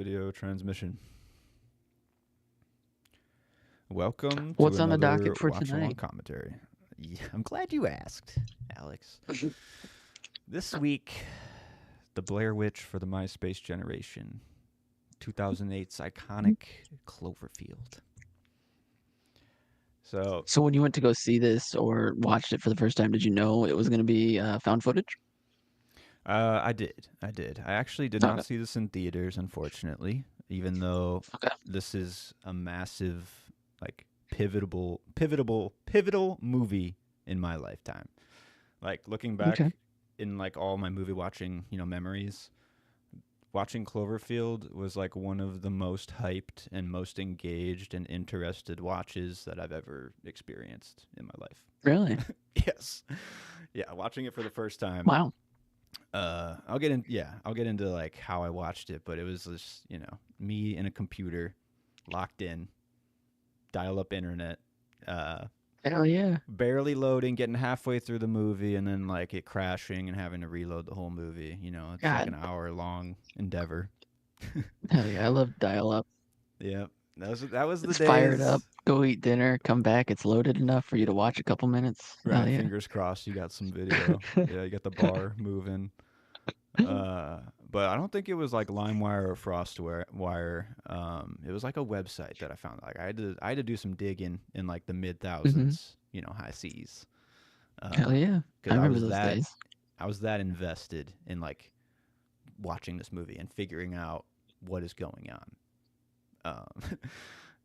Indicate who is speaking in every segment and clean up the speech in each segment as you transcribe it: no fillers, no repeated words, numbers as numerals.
Speaker 1: video transmission. Welcome to
Speaker 2: What's on the
Speaker 1: another
Speaker 2: docket for
Speaker 1: watch along
Speaker 2: tonight?
Speaker 1: commentary. Yeah, I'm glad you asked, Alex. This week, The Blair Witch for the MySpace generation, 2008's iconic Cloverfield. So,
Speaker 2: So when you went to go see this or watched it for the first time, did you know it was going to be found footage?
Speaker 1: I did. I actually did not
Speaker 2: Okay.
Speaker 1: see this in theaters, unfortunately, even though
Speaker 2: Okay.
Speaker 1: this is a massive, like, pivotal movie in my lifetime. Like, looking
Speaker 2: Okay.
Speaker 1: back in, like, all my movie watching, memories, watching Cloverfield was, like, one of the most hyped and most engaged and interested watches that I've ever experienced in my life.
Speaker 2: Really?
Speaker 1: Yes. Yeah, watching it for the first time.
Speaker 2: Wow.
Speaker 1: I'll get into like how I watched it, but it was just, me and a computer locked in, dial up internet, uh
Speaker 2: Hell yeah.
Speaker 1: barely loading, getting halfway through the movie and then like it crashing and having to reload the whole movie. It's like an
Speaker 2: God.
Speaker 1: hour long endeavor.
Speaker 2: Hell yeah. I love dial up.
Speaker 1: Yep. That was the
Speaker 2: It's fired up.
Speaker 1: days.
Speaker 2: Go eat dinner. Come back. It's loaded enough for you to watch a couple minutes. Hell
Speaker 1: Right,
Speaker 2: yeah.
Speaker 1: fingers crossed you got some video. Yeah, you got the bar moving. Uh, but I don't think it was like LimeWire or FrostWire. It was like a website that I found. Like I had to do some digging in like the mid
Speaker 2: hmm
Speaker 1: thousands, high seas.
Speaker 2: Hell yeah. I
Speaker 1: Because
Speaker 2: remember those days.
Speaker 1: I was that invested in like watching this movie and figuring out what is going on.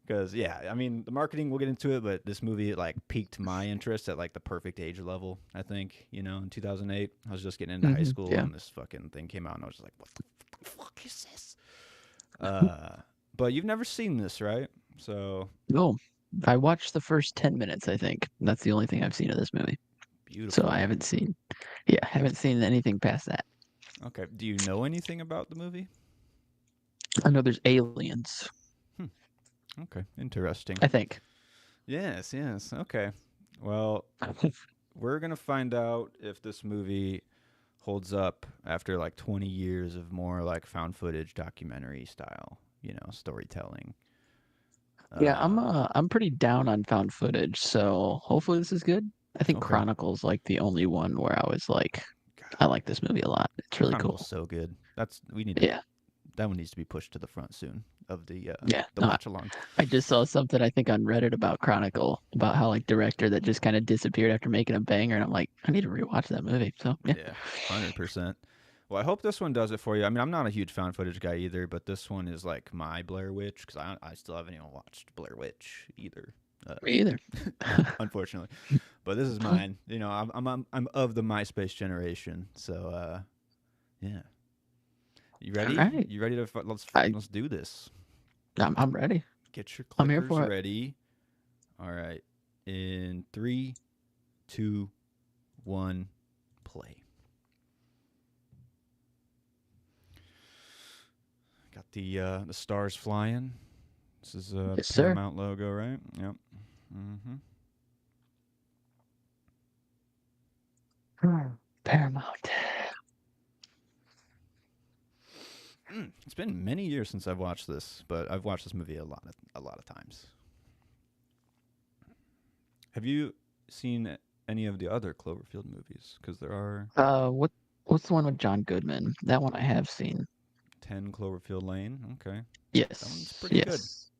Speaker 1: Because yeah, I mean the marketing we'll get into it, but this movie like piqued my interest at like the perfect age level. I think in 2008, I was just getting into high school,
Speaker 2: Yeah.
Speaker 1: and this fucking thing came out, and I was just like, what the fuck is this? Uh, but you've never seen this, right? So
Speaker 2: Oh, I watched the first 10 minutes, I think. That's the only thing I've seen of this movie. So I
Speaker 1: beautiful.
Speaker 2: haven't seen, yeah, haven't seen anything past that.
Speaker 1: Okay, do you know anything about the movie?
Speaker 2: I know there's aliens,
Speaker 1: Hmm. Okay, interesting.
Speaker 2: I think.
Speaker 1: Yes, yes. Okay. Well, we're gonna find out if this movie holds up after like 20 years of more like found footage documentary style, storytelling.
Speaker 2: Yeah,
Speaker 1: Uh,
Speaker 2: I'm pretty down on found footage, so hopefully this is good. I think
Speaker 1: okay.
Speaker 2: Chronicle's like the only one where I was like,
Speaker 1: God,
Speaker 2: I like this movie a lot. It's really
Speaker 1: Chronicle's
Speaker 2: cool.
Speaker 1: so good. We need to
Speaker 2: Yeah,
Speaker 1: that one needs to be pushed to the front soon of
Speaker 2: yeah.
Speaker 1: the
Speaker 2: No,
Speaker 1: watch along.
Speaker 2: I just saw something I think on Reddit about Chronicle, about how like director that just kind of disappeared after making a banger, and I'm like, I need to rewatch that movie. So yeah,
Speaker 1: Yeah, 100%. Well, I hope this one does it for you. I mean, I'm not a huge found footage guy either, but this one is like my Blair Witch because I still haven't even watched Blair Witch either.
Speaker 2: me either.
Speaker 1: Unfortunately, but this is mine. I'm of the MySpace generation, so yeah. You
Speaker 2: All
Speaker 1: ready?
Speaker 2: right,
Speaker 1: You ready to
Speaker 2: I
Speaker 1: let's do this?
Speaker 2: I'm ready.
Speaker 1: Get your
Speaker 2: I'm here
Speaker 1: clickers
Speaker 2: for it.
Speaker 1: ready. All right, in three, two, one, play. Got the stars flying. This is the
Speaker 2: Yes, sir.
Speaker 1: Paramount logo, right? Yep. Mm-hmm.
Speaker 2: Paramount.
Speaker 1: It's been many years since I've watched this, but I've watched this movie a lot of times. Have you seen any of the other Cloverfield movies? Because there are
Speaker 2: What's the one with John Goodman? That one I have seen.
Speaker 1: 10 Cloverfield Lane. Okay, that one's
Speaker 2: Yes,
Speaker 1: pretty good.
Speaker 2: yes.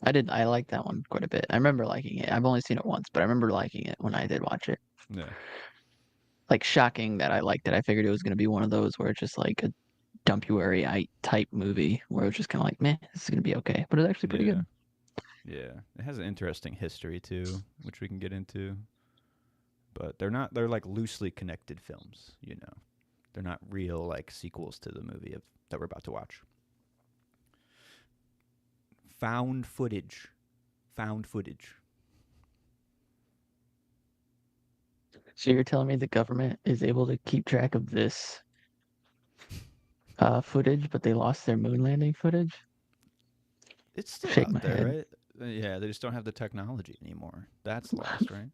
Speaker 2: I like that one quite a bit. I remember liking it. I've only seen it once, but I remember liking it when I did watch it.
Speaker 1: Yeah,
Speaker 2: Like shocking that I liked it. I figured it was gonna be one of those where it's just like a dumpuary type movie where it was just kind of like, meh, this is gonna be okay. But it's actually pretty
Speaker 1: yeah,
Speaker 2: good.
Speaker 1: yeah. It has an interesting history too, which we can get into. But they're not. They're like loosely connected films. They're not real like sequels to the movie that we're about to watch. Found footage. Found footage.
Speaker 2: So you're telling me the government is able to keep track of this footage, but they lost their moon landing footage?
Speaker 1: It's still
Speaker 2: Shake
Speaker 1: out
Speaker 2: my
Speaker 1: there,
Speaker 2: head.
Speaker 1: right? Yeah, they just don't have the technology anymore. That's lost, right?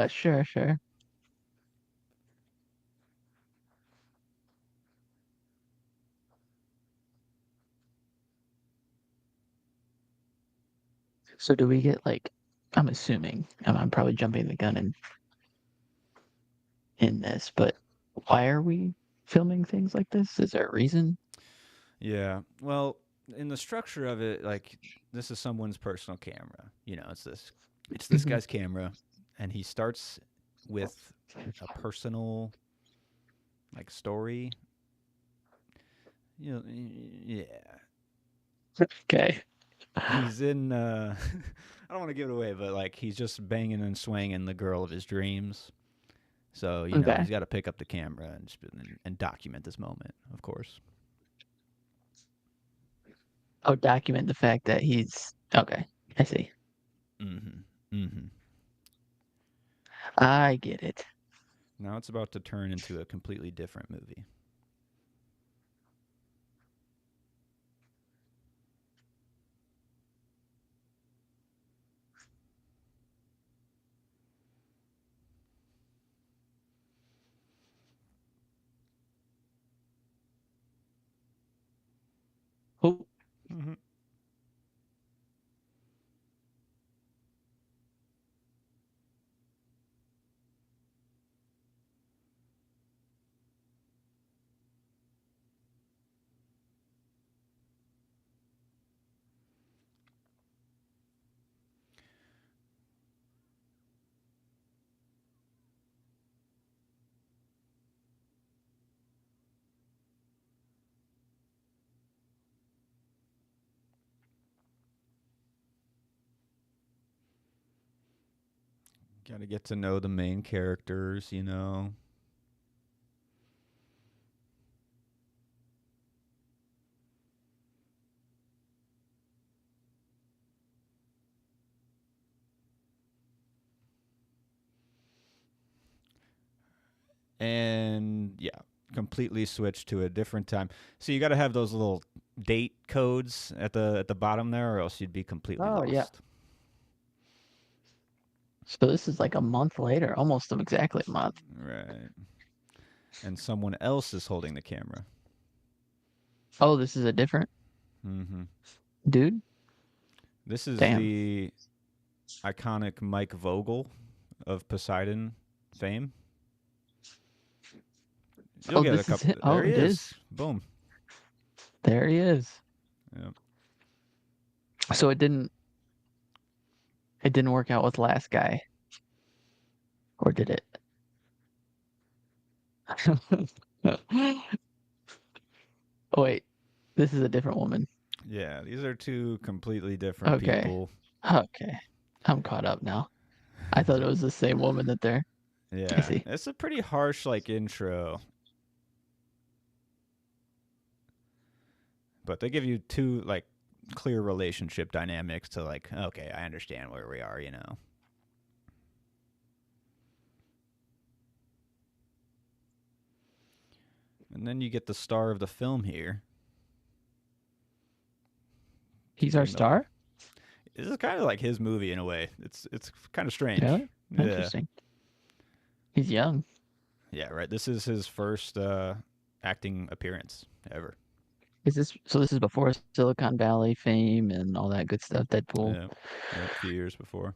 Speaker 2: Sure, sure. So do we get like? I'm assuming I'm probably jumping the gun in this, but why are we filming things like this? Is there a reason?
Speaker 1: Yeah. Well, in the structure of it, like this is someone's personal camera. You know, it's this
Speaker 2: Mhm.
Speaker 1: guy's camera, and he starts with a personal like story. You know, yeah.
Speaker 2: Okay.
Speaker 1: He's in. I don't want to give it away, but like he's just banging and swanging the girl of his dreams. So you know
Speaker 2: Okay.
Speaker 1: he's got to pick up the camera and document this moment, of course.
Speaker 2: Oh, document the fact that he's okay. I see.
Speaker 1: Mm-hmm. Mm-hmm.
Speaker 2: I get it.
Speaker 1: Now it's about to turn into a completely different movie.
Speaker 2: Oh,
Speaker 1: Mm-hmm. Got to get to know the main characters, you know. And yeah, completely switch to a different time. So you got to have those little date codes at the bottom there, or else you'd be completely
Speaker 2: oh yeah.
Speaker 1: lost.
Speaker 2: So this is like a month later, almost exactly a month.
Speaker 1: Right. And someone else is holding the camera.
Speaker 2: Oh, this is a different
Speaker 1: Mm-hmm.
Speaker 2: dude.
Speaker 1: This is
Speaker 2: Damn.
Speaker 1: the iconic Mike Vogel of Poseidon fame. You'll
Speaker 2: Oh,
Speaker 1: get a
Speaker 2: this is
Speaker 1: couple.
Speaker 2: it. Oh,
Speaker 1: There he
Speaker 2: it is.
Speaker 1: is. Boom.
Speaker 2: There he is.
Speaker 1: Yep.
Speaker 2: So it didn't work out with the last guy, or did it? Oh wait, this is a different woman.
Speaker 1: Yeah, these are two completely different
Speaker 2: Okay.
Speaker 1: people.
Speaker 2: Okay. I'm caught up now. I thought it was the same woman that they're. I
Speaker 1: Yeah,
Speaker 2: see.
Speaker 1: it's a pretty harsh like intro, but they give you two like clear relationship dynamics to like, okay, I understand where we are, you know. And then you get the star of the film here
Speaker 2: He's our
Speaker 1: getting the.
Speaker 2: star?
Speaker 1: This is kind of like his movie in a way. It's kind of strange.
Speaker 2: Really?
Speaker 1: Yeah,
Speaker 2: Interesting. He's young.
Speaker 1: yeah, right. This is his first acting appearance ever.
Speaker 2: Is this so this is before Silicon Valley fame and all that good stuff, Deadpool.
Speaker 1: Yeah, yep, a few years before.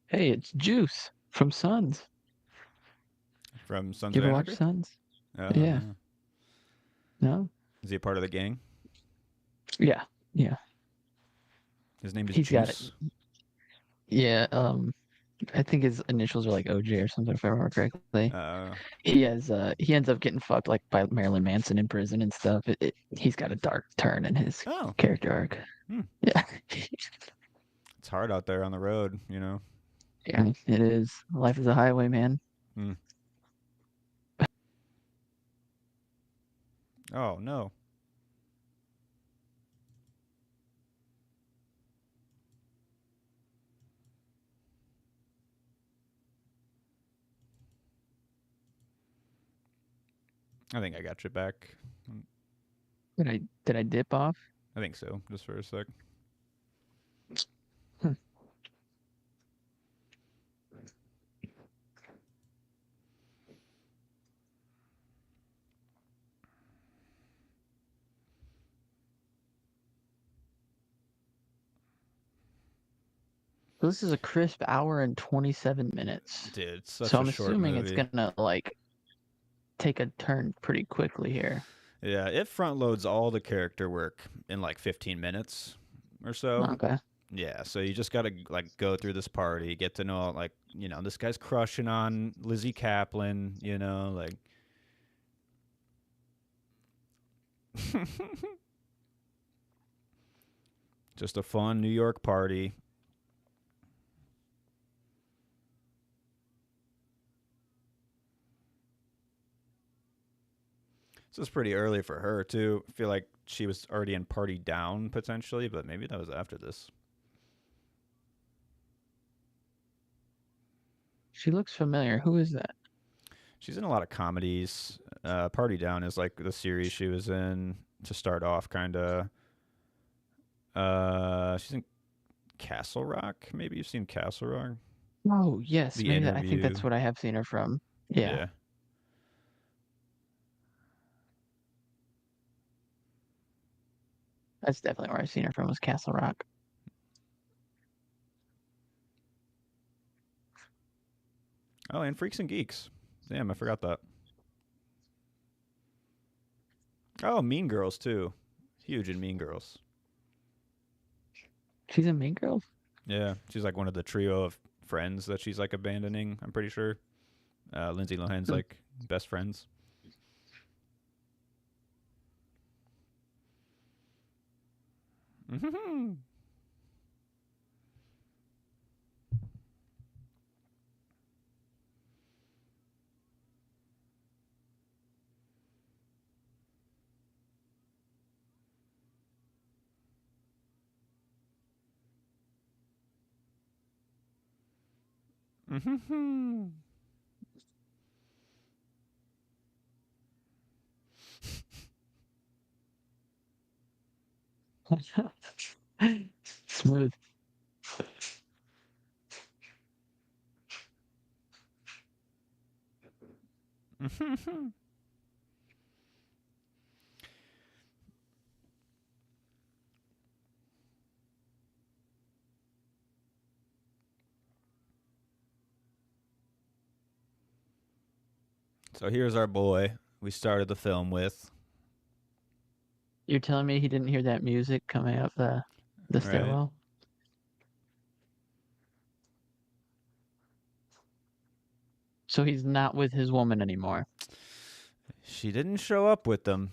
Speaker 2: Hey, it's Juice from Sons.
Speaker 1: From Sons
Speaker 2: You
Speaker 1: of
Speaker 2: ever watch
Speaker 1: Anarchy.
Speaker 2: Sons?
Speaker 1: Oh
Speaker 2: Yeah.
Speaker 1: no,
Speaker 2: No?
Speaker 1: is he a part of the gang?
Speaker 2: Yeah. Yeah.
Speaker 1: His name is
Speaker 2: He's got it.
Speaker 1: Juice.
Speaker 2: Yeah, I think his initials are like OJ or something if I remember correctly.
Speaker 1: Uh,
Speaker 2: He ends up getting fucked like by Marilyn Manson in prison and stuff. He's got a dark turn in his
Speaker 1: oh,
Speaker 2: character arc.
Speaker 1: hmm.
Speaker 2: Yeah.
Speaker 1: It's hard out there on the road, you know.
Speaker 2: Yeah, it is. Life is a highway, man.
Speaker 1: Hmm. Oh no. I think I got you back.
Speaker 2: Did I dip off?
Speaker 1: I think so. Just for a sec.
Speaker 2: Hmm. So this is a crisp hour and 27 minutes.
Speaker 1: Dude, it's
Speaker 2: So
Speaker 1: such a
Speaker 2: I'm
Speaker 1: short
Speaker 2: assuming it's
Speaker 1: movie.
Speaker 2: gonna like take a turn pretty quickly here.
Speaker 1: Yeah, it front loads all the character work in like 15 minutes or so.
Speaker 2: Okay.
Speaker 1: Yeah, so you just gotta like go through this party, get to know like this guy's crushing on Lizzie Kaplan, like just a fun New York party. This is pretty early for her too. I feel like she was already in Party Down potentially, but maybe that was after this.
Speaker 2: She looks familiar. Who is that?
Speaker 1: She's in a lot of comedies. Party Down is like the series she was in to start off, kind of. She's in Castle Rock. Maybe you've seen Castle Rock.
Speaker 2: Oh, yes.
Speaker 1: The
Speaker 2: Maybe I think
Speaker 1: Interview.
Speaker 2: that's what I have seen her from. Yeah,
Speaker 1: Yeah.
Speaker 2: that's definitely where I've seen her from was Castle Rock.
Speaker 1: Oh, and Freaks and Geeks. Damn, I forgot that. Oh, Mean Girls too. Huge in Mean Girls.
Speaker 2: She's in Mean Girls?
Speaker 1: Yeah, she's like one of the trio of friends that she's like abandoning. I'm pretty sure. Lindsay Lohan's
Speaker 2: Hmm.
Speaker 1: like best friends. Mm-hmm. Mm-hmm.
Speaker 2: Smooth.
Speaker 1: Mm-hmm. So here's our boy we started the film with,
Speaker 2: You're telling me he didn't hear that music coming up the
Speaker 1: right?
Speaker 2: stairwell? So he's not with his woman anymore.
Speaker 1: She didn't show up with them.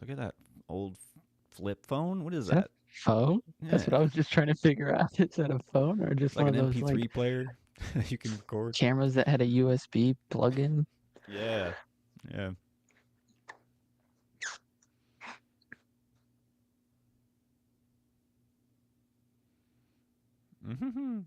Speaker 1: Look at that old flip phone. What is
Speaker 2: Is that a
Speaker 1: that?
Speaker 2: phone? That's what
Speaker 1: Yeah,
Speaker 2: I was just trying to figure out. Is that a phone or just
Speaker 1: like
Speaker 2: one
Speaker 1: an
Speaker 2: of those like
Speaker 1: MP3 player that you can record.
Speaker 2: cameras that had a USB plug-in?
Speaker 1: Yeah, yeah. Mm-hmm.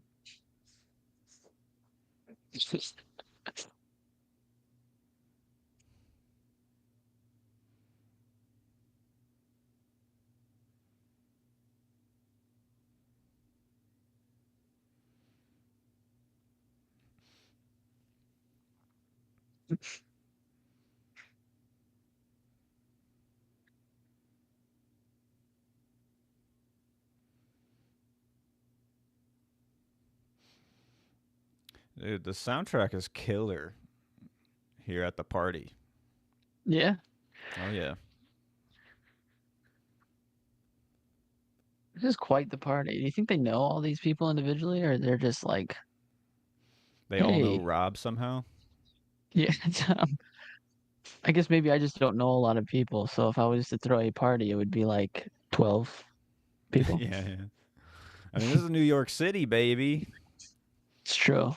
Speaker 1: Dude, the soundtrack is killer here at the party.
Speaker 2: Yeah,
Speaker 1: Oh yeah,
Speaker 2: this is quite the party. Do you think they know all these people individually, or they're just like,
Speaker 1: they all know
Speaker 2: hey,
Speaker 1: Rob somehow.
Speaker 2: yeah, I guess maybe I just don't know a lot of people. So if I was to throw a party, it would be like 12 people.
Speaker 1: Yeah, yeah. I mean, this is New York City, baby.
Speaker 2: It's true.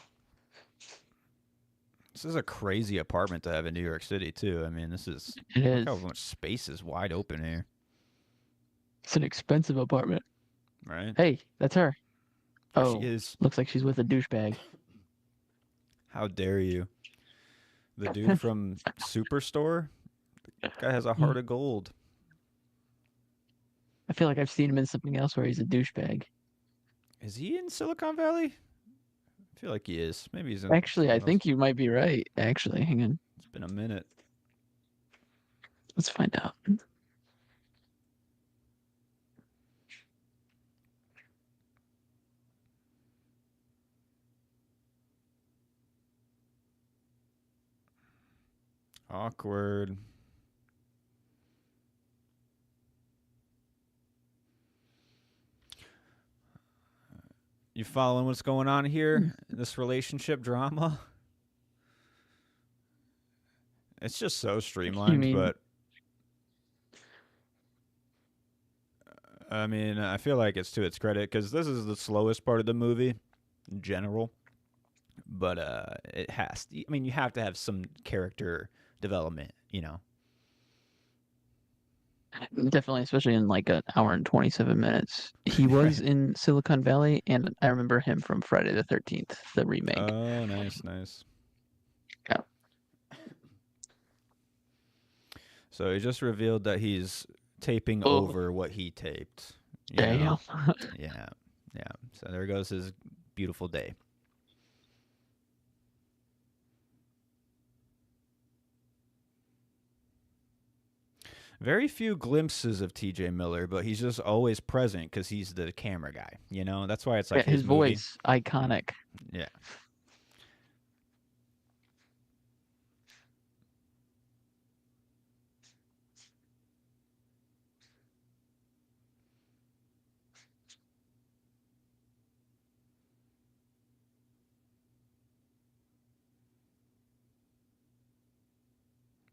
Speaker 1: This is a crazy apartment to have in New York City too. I mean,
Speaker 2: It
Speaker 1: look how
Speaker 2: is.
Speaker 1: much space is wide open here,
Speaker 2: It's an expensive apartment.
Speaker 1: right?
Speaker 2: Hey, that's her.
Speaker 1: There she
Speaker 2: Oh,
Speaker 1: is.
Speaker 2: looks like she's with a douchebag.
Speaker 1: How dare you? The dude from Superstore? Guy has a heart of gold.
Speaker 2: I feel like I've seen him in something else where he's a douchebag.
Speaker 1: Is he in Silicon Valley? I feel like he is. Maybe he's in
Speaker 2: Actually, I
Speaker 1: something else.
Speaker 2: think you might be right. Actually, hang on.
Speaker 1: It's been a minute.
Speaker 2: Let's find out.
Speaker 1: Awkward. You following what's going on here? This relationship drama? It's just so
Speaker 2: You
Speaker 1: streamlined,
Speaker 2: mean
Speaker 1: but I mean, I feel like it's to its credit because this is the slowest part of the movie in general. But it has. I mean, you have to have some character development, you know.
Speaker 2: definitely, especially in like an hour and 27 minutes. He was
Speaker 1: Right.
Speaker 2: in Silicon Valley, and I remember him from Friday the 13th, the remake.
Speaker 1: Oh, nice, nice.
Speaker 2: Yeah.
Speaker 1: So he just revealed that he's taping
Speaker 2: Oh,
Speaker 1: over what he taped. You know.
Speaker 2: damn.
Speaker 1: Yeah, yeah. So there goes his beautiful day. Very few glimpses of T.J. Miller, but he's just always present because he's the camera guy. You know, that's why it's
Speaker 2: Yeah,
Speaker 1: like
Speaker 2: his
Speaker 1: his movie.
Speaker 2: voice, iconic.
Speaker 1: Yeah.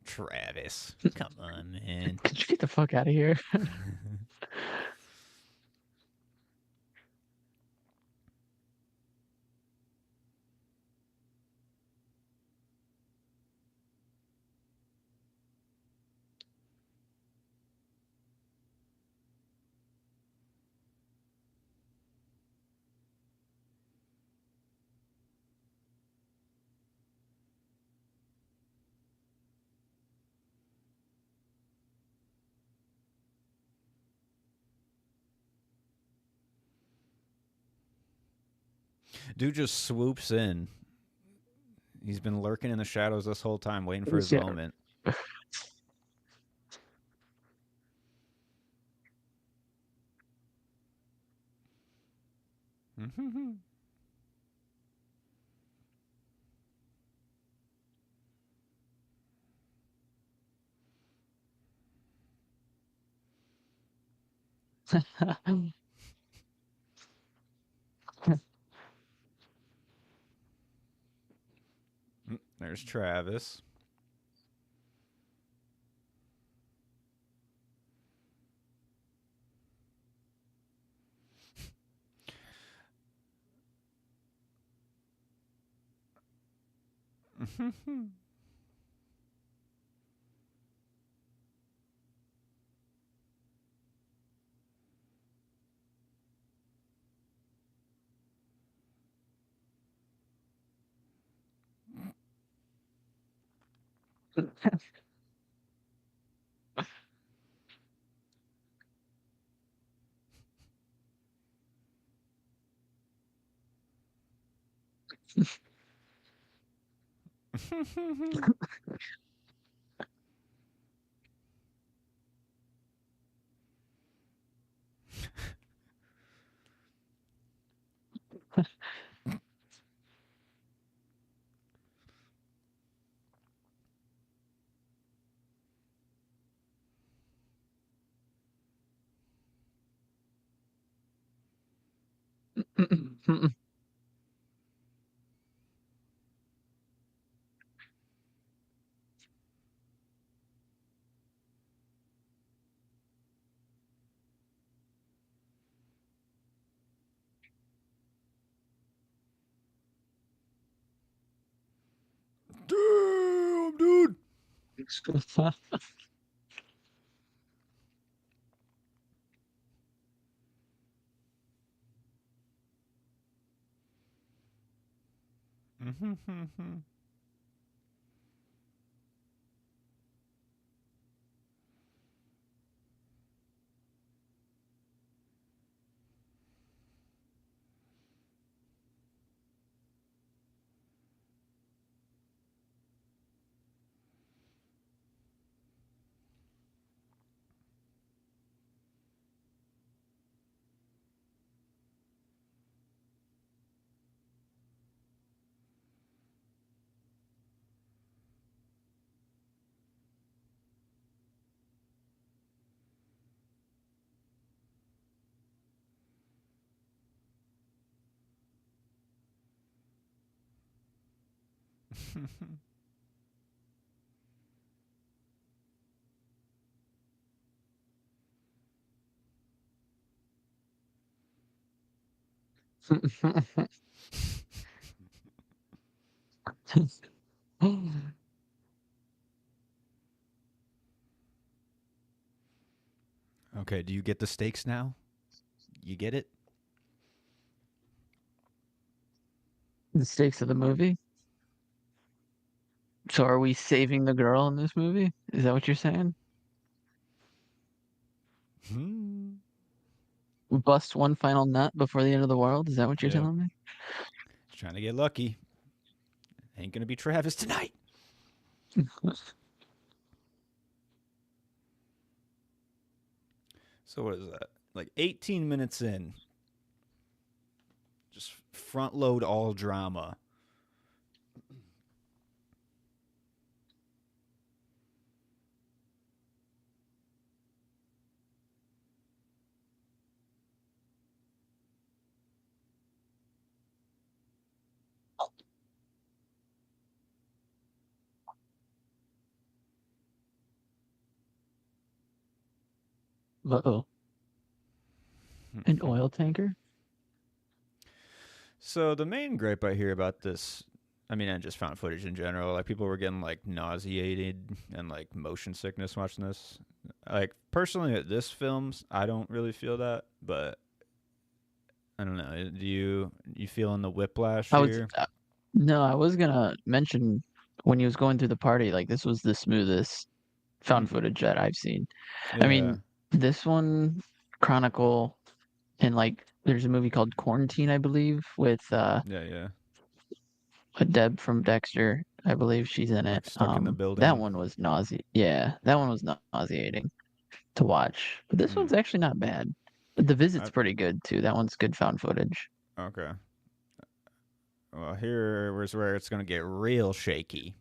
Speaker 1: Travis, come on, man.
Speaker 2: Could you get the fuck out of here?
Speaker 1: Dude just swoops in. He's been lurking in the shadows this whole time, waiting for his
Speaker 2: Yeah.
Speaker 1: moment. There's Travis. Okay, do you get the stakes now? You get it?
Speaker 2: The stakes of the movie. So are we saving the girl in this movie? Is that what you're saying?
Speaker 1: Hmm.
Speaker 2: We bust one final nut before the end of the world? Is that what you're
Speaker 1: Yep.
Speaker 2: telling me?
Speaker 1: Just trying to get lucky. Ain't gonna be Travis tonight. So what is that? Like 18 minutes in, just front load all drama.
Speaker 2: Uh-oh. An oil tanker?
Speaker 1: So the main gripe I hear about this, I mean, and just found footage in general, like people were getting like nauseated and like motion sickness watching this. Like personally, at this films, I don't really feel that, but I don't know. Do you feeling the whiplash
Speaker 2: I was
Speaker 1: here?
Speaker 2: no, I was gonna mention when he was going through the party, like this was the smoothest
Speaker 1: Hmm.
Speaker 2: found footage that I've seen. I
Speaker 1: Yeah,
Speaker 2: mean, this one Chronicle and like there's a movie called Quarantine, I believe, with
Speaker 1: yeah, yeah.
Speaker 2: Deb from Dexter. I believe she's in it.
Speaker 1: Like stuck in the
Speaker 2: That
Speaker 1: building.
Speaker 2: one was Yeah, that one was nauseating to watch. But this
Speaker 1: Hmm.
Speaker 2: one's actually not bad. The Visit's
Speaker 1: I,
Speaker 2: pretty good too. That one's good found footage.
Speaker 1: okay. Well, here was where it's gonna get real shaky.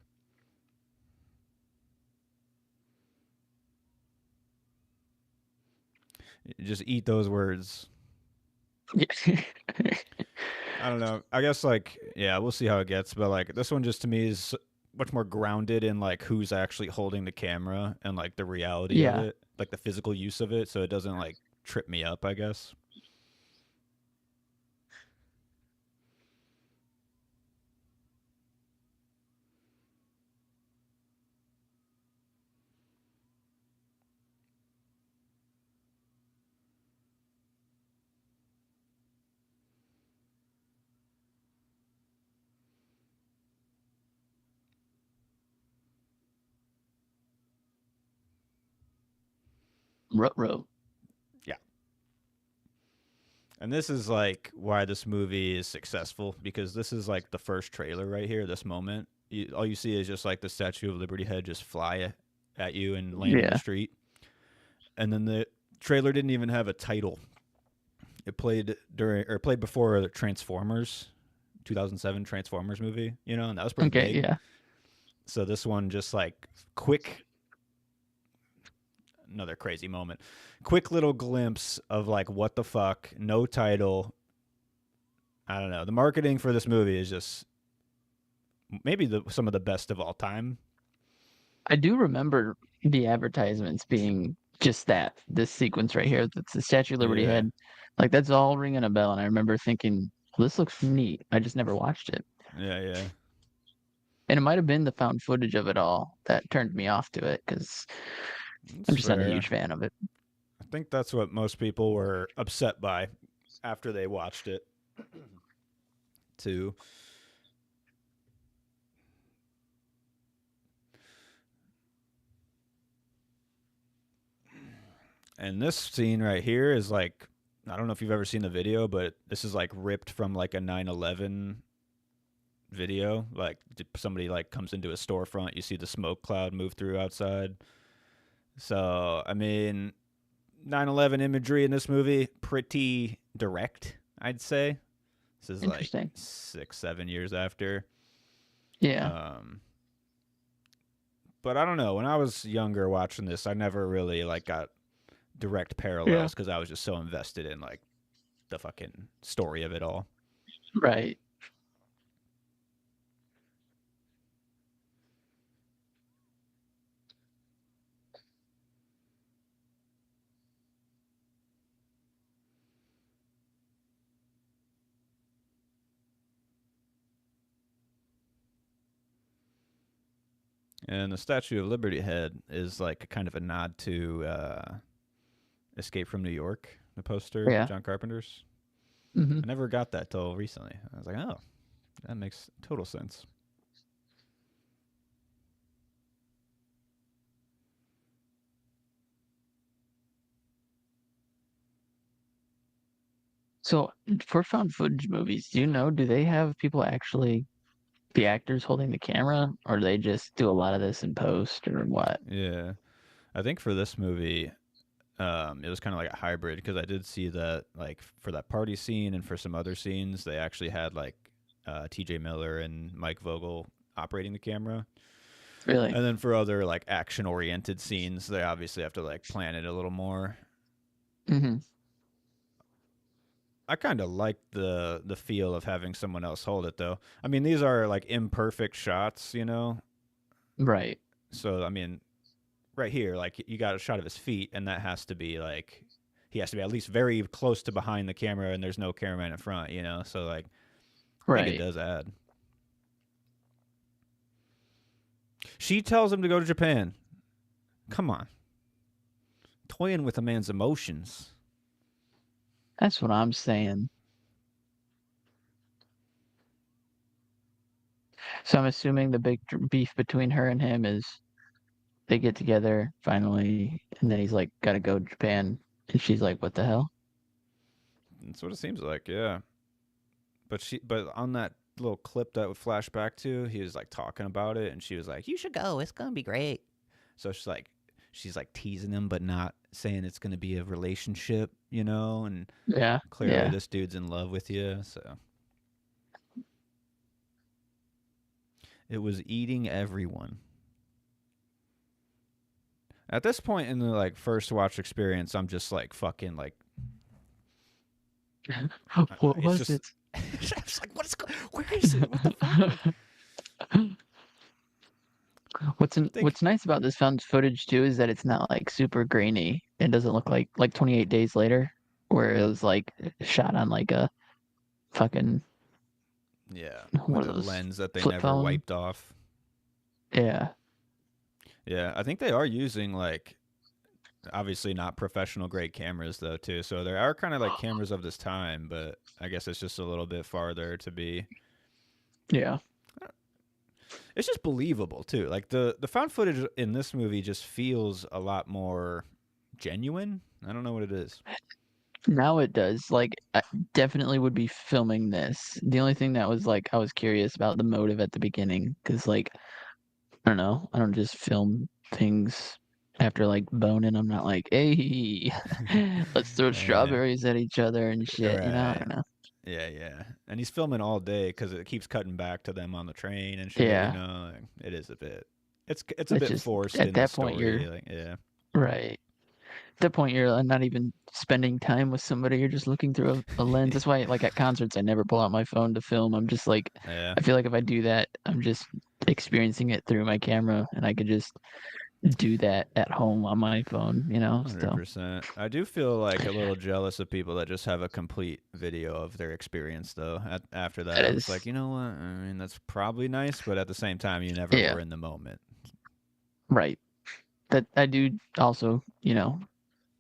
Speaker 1: Just eat those words. I don't know. I guess like yeah, we'll see how it gets, but like this one just to me is much more grounded in like who's actually holding the camera and like the reality of
Speaker 2: Yeah.
Speaker 1: it, like the physical use of it, so it doesn't like trip me up, I guess.
Speaker 2: Ruh-roh.
Speaker 1: Yeah. And this is like why this movie is successful because this is like the first trailer right here, this moment. All you see is just like the Statue of Liberty head just fly at you and land in the
Speaker 2: Yeah.
Speaker 1: street. And then the trailer didn't even have a title. It played during or played before the Transformers 2007 Transformers movie, you know, and that was pretty
Speaker 2: Okay,
Speaker 1: big.
Speaker 2: yeah.
Speaker 1: So this one just like quick, another crazy moment, quick little glimpse of like what the fuck, no title. I don't know. The marketing for this movie is just maybe some of the best of all time.
Speaker 2: I do remember the advertisements being just that, this sequence right here. That's the Statue of Liberty
Speaker 1: Yeah,
Speaker 2: head. Like that's all ringing a bell. And I remember thinking, well, this looks neat. I just never watched it.
Speaker 1: yeah, yeah.
Speaker 2: And it might have been the found footage of it all that turned me off to it because I'm
Speaker 1: It's
Speaker 2: just not a
Speaker 1: fair.
Speaker 2: huge fan of it.
Speaker 1: I think that's what most people were upset by after they watched it, too. And this scene right here is like, I don't know if you've ever seen the video, but this is like ripped from like a 9/11 video. Like somebody like comes into a storefront, you see the smoke cloud move through outside. So, I mean, 9/11 imagery in this movie pretty direct, I'd say. This is like
Speaker 2: Interesting.
Speaker 1: 6, 7 years after.
Speaker 2: Yeah.
Speaker 1: Um, but I don't know. When I was younger watching this, I never really like got direct
Speaker 2: Yeah.
Speaker 1: parallels because I was just so invested in like the fucking story of it all.
Speaker 2: Right.
Speaker 1: And the Statue of Liberty head is like a kind of a nod to Escape from New York, the poster,
Speaker 2: Yeah.
Speaker 1: John Carpenter's.
Speaker 2: Hmm.
Speaker 1: I never got that till recently. I was like, oh, that makes total sense.
Speaker 2: So for found footage movies, do they have people actually, the actors holding the camera, or do they just do a lot of this in post or what?
Speaker 1: Yeah. I think for this movie, it was kind of like a hybrid because I did see that like for that party scene and for some other scenes, they actually had like T.J. Miller and Mike Vogel operating the camera,
Speaker 2: Really?
Speaker 1: and then for other like action oriented scenes, they obviously have to like plan it a little more.
Speaker 2: Hmm.
Speaker 1: I kind of like the feel of having someone else hold it though. I mean, these are like imperfect shots, you know.
Speaker 2: Right.
Speaker 1: So I mean, right here, like you got a shot of his feet, and that has to be like he has to be at least very close to behind the camera, and there's no cameraman in front, you know. So like, I think it
Speaker 2: Right.
Speaker 1: does add. She tells him to go to Japan. Come on, toying with a man's emotions.
Speaker 2: That's what I'm saying. So I'm assuming the big beef between her and him is they get together finally, and then he's like, "Gotta go to Japan," and she's like, "What the hell?"
Speaker 1: That's what it seems like, yeah. But on that little clip that would flash back to, he was like talking about it, and she was like, "You should go. It's gonna be great." So she's like teasing him, but not saying it's gonna be a relationship, you know. And
Speaker 2: Yeah.
Speaker 1: clearly,
Speaker 2: Yeah.
Speaker 1: this dude's in love with you. So it was eating everyone. At this point in the like first watch experience, I'm just like fucking like
Speaker 2: What
Speaker 1: it's
Speaker 2: was
Speaker 1: just
Speaker 2: it?
Speaker 1: I'm just like where is it? What the fuck? Like, I think
Speaker 2: What's nice about this found footage too is that it's not like super grainy. It doesn't look like 28 Days Later, where it was like shot on like a fucking
Speaker 1: yeah,
Speaker 2: one
Speaker 1: with
Speaker 2: of
Speaker 1: a
Speaker 2: those
Speaker 1: lens that they
Speaker 2: flip
Speaker 1: never
Speaker 2: phone.
Speaker 1: wiped off.
Speaker 2: Yeah.
Speaker 1: Yeah, I think they are using like obviously not professional grade cameras though too. So there are kind of like cameras of this time, but I guess it's just a little bit farther to be.
Speaker 2: Yeah.
Speaker 1: It's just believable too. Like the found footage in this movie just feels a lot more genuine. I don't know what it is.
Speaker 2: Now it does. Like, I definitely would be filming this. The only thing that was like, I was curious about the motive at the beginning, because like, I don't know, I don't just film things after like boning. I'm not like, hey, let's throw
Speaker 1: Yeah.
Speaker 2: strawberries at each other and shit. I
Speaker 1: Right.
Speaker 2: don't know.
Speaker 1: Yeah, yeah. And he's filming all day because it keeps cutting back to them on the train and shit. You
Speaker 2: Yeah,
Speaker 1: know, like, it is a bit. It's a
Speaker 2: it's
Speaker 1: bit
Speaker 2: just
Speaker 1: forced
Speaker 2: at
Speaker 1: in the
Speaker 2: that point you're
Speaker 1: story. Like, yeah,
Speaker 2: right. At that point you're not even spending time with somebody. You're just looking through a lens. That's why, like at concerts, I never pull out my phone to film. I'm just like,
Speaker 1: yeah,
Speaker 2: I feel like if I do that, I'm just experiencing it through my camera, and I could just do that at home on my phone, so
Speaker 1: 100%. I do feel like a little jealous of people that just have a complete video of their experience, though. After that,
Speaker 2: that
Speaker 1: I was like,
Speaker 2: is,
Speaker 1: you know what? I mean, that's probably nice, but at the same time, you never
Speaker 2: yeah,
Speaker 1: were in the moment.
Speaker 2: right. That I do also,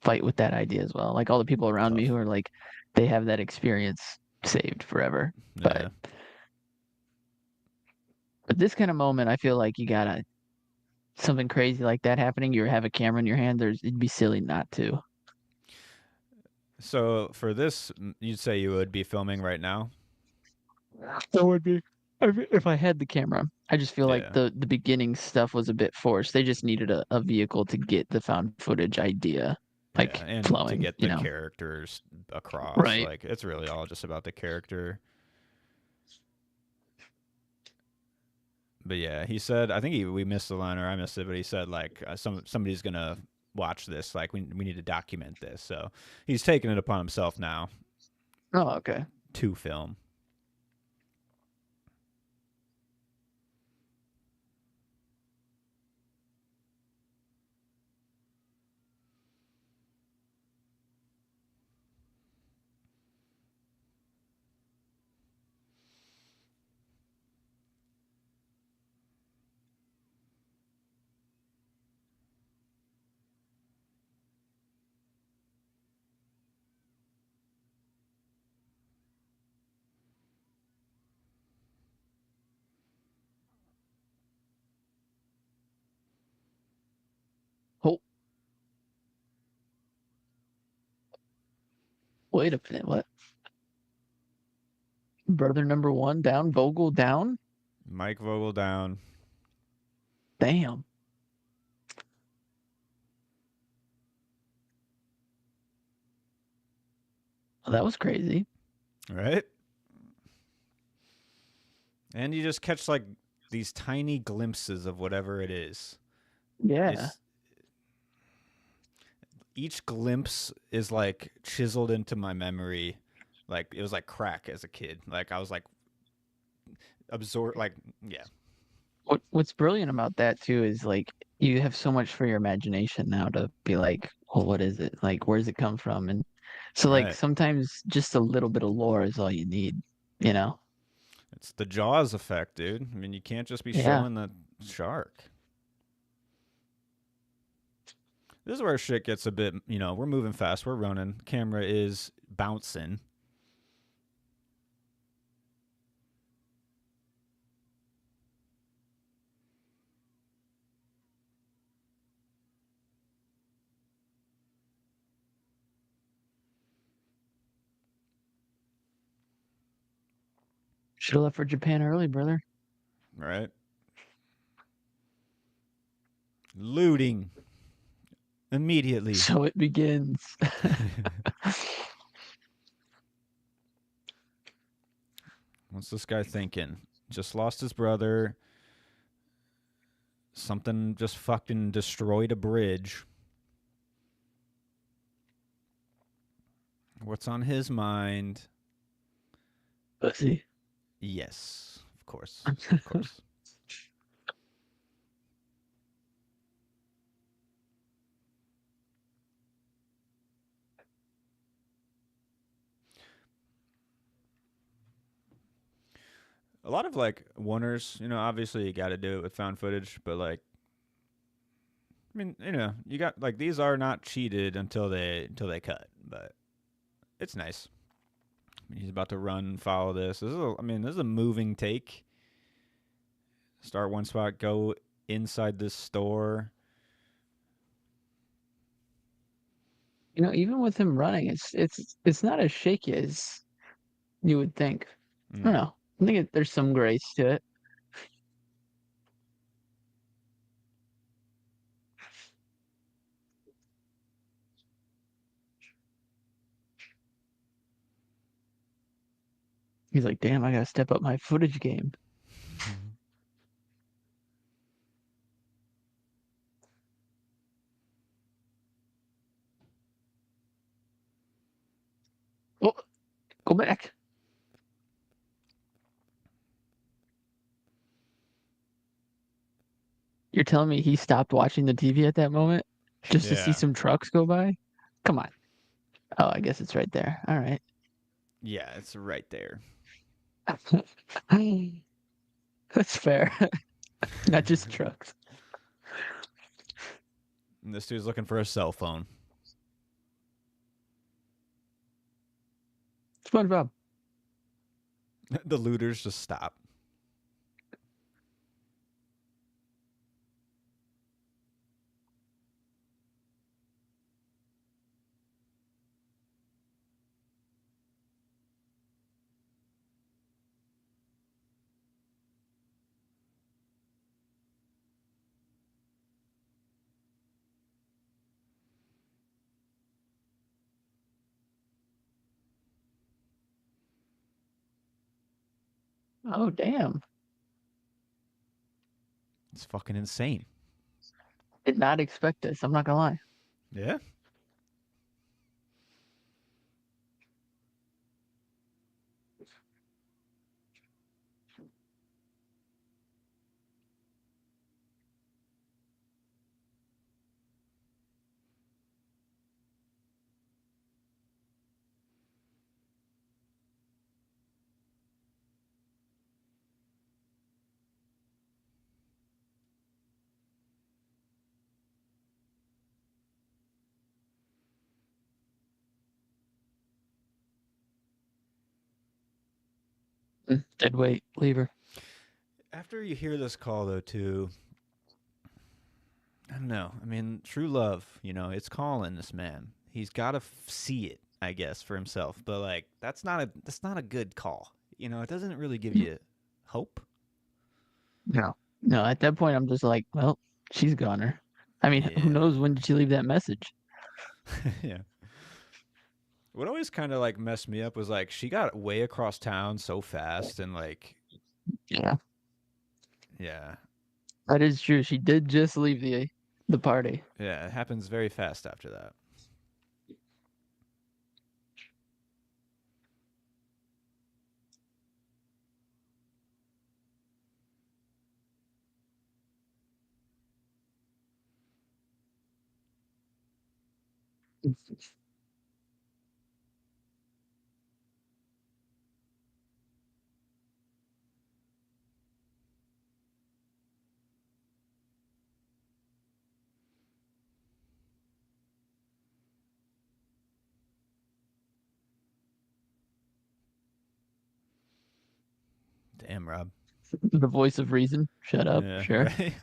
Speaker 2: fight with that idea as well. Like all the people around me
Speaker 1: Tough.
Speaker 2: who are like, they have that experience saved forever. But
Speaker 1: Yeah.
Speaker 2: but this kind of moment, I feel like you gotta something crazy like that happening. You have a camera in your hand. It'd be silly not to.
Speaker 1: So for this, you'd say you would be filming right now?
Speaker 2: That would be if I had the camera. I just feel like
Speaker 1: Yeah.
Speaker 2: the beginning stuff was a bit forced. They just needed a vehicle to get the found footage idea
Speaker 1: Yeah.
Speaker 2: like
Speaker 1: And to
Speaker 2: flowing,
Speaker 1: get the characters across.
Speaker 2: Right.
Speaker 1: Like, it's really all just about the character. But yeah, he said, I think we missed the line or I missed it, but he said, like, somebody's going to watch this. Like, we need to document this. So he's taking it upon himself now
Speaker 2: Oh, okay.
Speaker 1: to film.
Speaker 2: Oh, wait a minute. What? Brother number one down, Vogel down?
Speaker 1: Mike Vogel down.
Speaker 2: Damn. Well, that was crazy.
Speaker 1: Right? And you just catch, like, these tiny glimpses of whatever it is.
Speaker 2: Yeah.
Speaker 1: It's each glimpse is like chiseled into my memory. Like, it was like crack as a kid. Like, I was like absorb like, yeah.
Speaker 2: What's brilliant about that too is like you have so much for your imagination now to be like, well, what is it? Like, where does it come from? And so like
Speaker 1: Right.
Speaker 2: sometimes just a little bit of lore is all you need, you know?
Speaker 1: It's the Jaws effect, dude. I mean, you can't just be
Speaker 2: Yeah.
Speaker 1: showing the shark. This is where shit gets a bit, we're moving fast, we're running. Camera is bouncing.
Speaker 2: Should have left for Japan early, brother.
Speaker 1: Right? Looting immediately.
Speaker 2: So it begins.
Speaker 1: What's this guy thinking? Just lost his brother. Something just fucking destroyed a bridge. What's on his mind?
Speaker 2: Pussy.
Speaker 1: Yes, of course. Of course. A lot of like oneers, obviously you got to do it with found footage, but like, I mean, you got like these are not cheated until they cut, but it's nice. I mean, he's about to run, follow this. This is a moving take. Start one spot, go inside this store.
Speaker 2: Even with him running, it's not as shaky as you would think. I don't
Speaker 1: Mm.
Speaker 2: know. I think there's some grace to it. He's like, damn, I gotta step up my footage game. Oh, go back. You're telling me he stopped watching the TV at that moment just to see
Speaker 1: Yeah.
Speaker 2: some trucks go by? Come on. Oh, I guess it's right there. All right.
Speaker 1: Yeah, it's right there.
Speaker 2: That's fair. Not just trucks.
Speaker 1: And this dude's looking for a cell phone.
Speaker 2: SpongeBob.
Speaker 1: The looters just stop.
Speaker 2: Oh, damn.
Speaker 1: It's fucking insane.
Speaker 2: Did not expect this. I'm not gonna lie.
Speaker 1: Yeah.
Speaker 2: Dead weight. Lever.
Speaker 1: After you hear this call, though, too, I don't know. I mean, true love, it's calling this man. He's got to see it, I guess, for himself. But like, that's not a good call. It doesn't really give you hope.
Speaker 2: No. No, at that point I'm just like, well, she's goner. I mean, who
Speaker 1: Yeah.
Speaker 2: knows when did she leave that message?
Speaker 1: Yeah. What always kind of like messed me up was like she got way across town so fast and like,
Speaker 2: Yeah.
Speaker 1: yeah,
Speaker 2: That is true. She did just leave the party.
Speaker 1: yeah, it happens very fast after that. Damn, Rob.
Speaker 2: The voice of reason. Shut up.
Speaker 1: Yeah,
Speaker 2: Sure.
Speaker 1: right.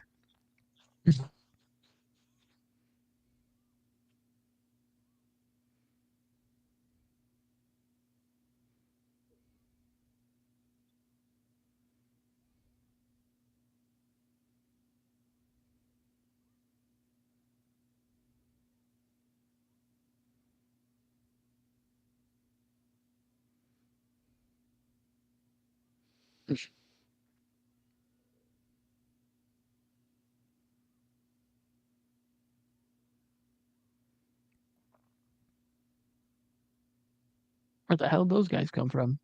Speaker 2: Where the hell those guys come from?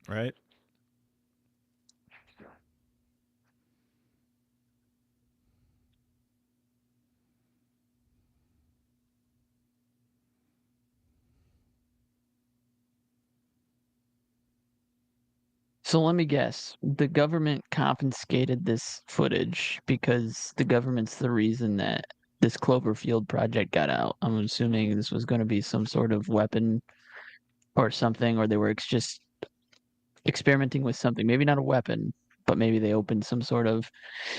Speaker 1: Right.
Speaker 2: So let me guess. The government confiscated this footage because the government's the reason that this Cloverfield project got out. I'm assuming this was going to be some sort of weapon or something, or they were just experimenting with something. Maybe not a weapon, but maybe they opened some sort of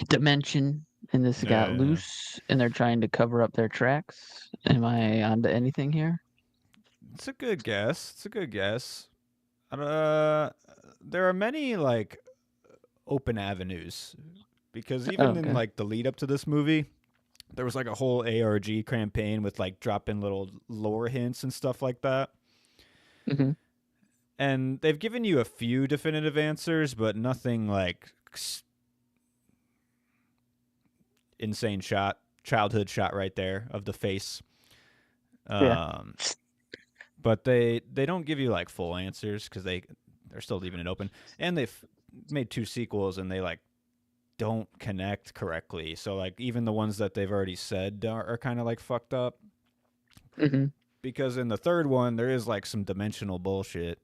Speaker 2: dimension and this got
Speaker 1: Yeah.
Speaker 2: loose and they're trying to cover up their tracks. Am I onto anything here?
Speaker 1: It's a good guess. It's a good guess. Uh, there are many like open avenues because
Speaker 2: Oh,
Speaker 1: even in
Speaker 2: okay.
Speaker 1: like the lead up to this movie, there was like a whole ARG campaign with like dropping little lore hints and stuff like that.
Speaker 2: Hmm.
Speaker 1: And they've given you a few definitive answers, but nothing like insane shot, childhood shot right there of the face.
Speaker 2: Yeah.
Speaker 1: Um, but they don't give you like full answers because they're still leaving it open, and they've made two sequels and they like don't connect correctly. So like even the ones that they've already said are kind of like fucked up
Speaker 2: Mm-hmm.
Speaker 1: because in the third one there is like some dimensional bullshit.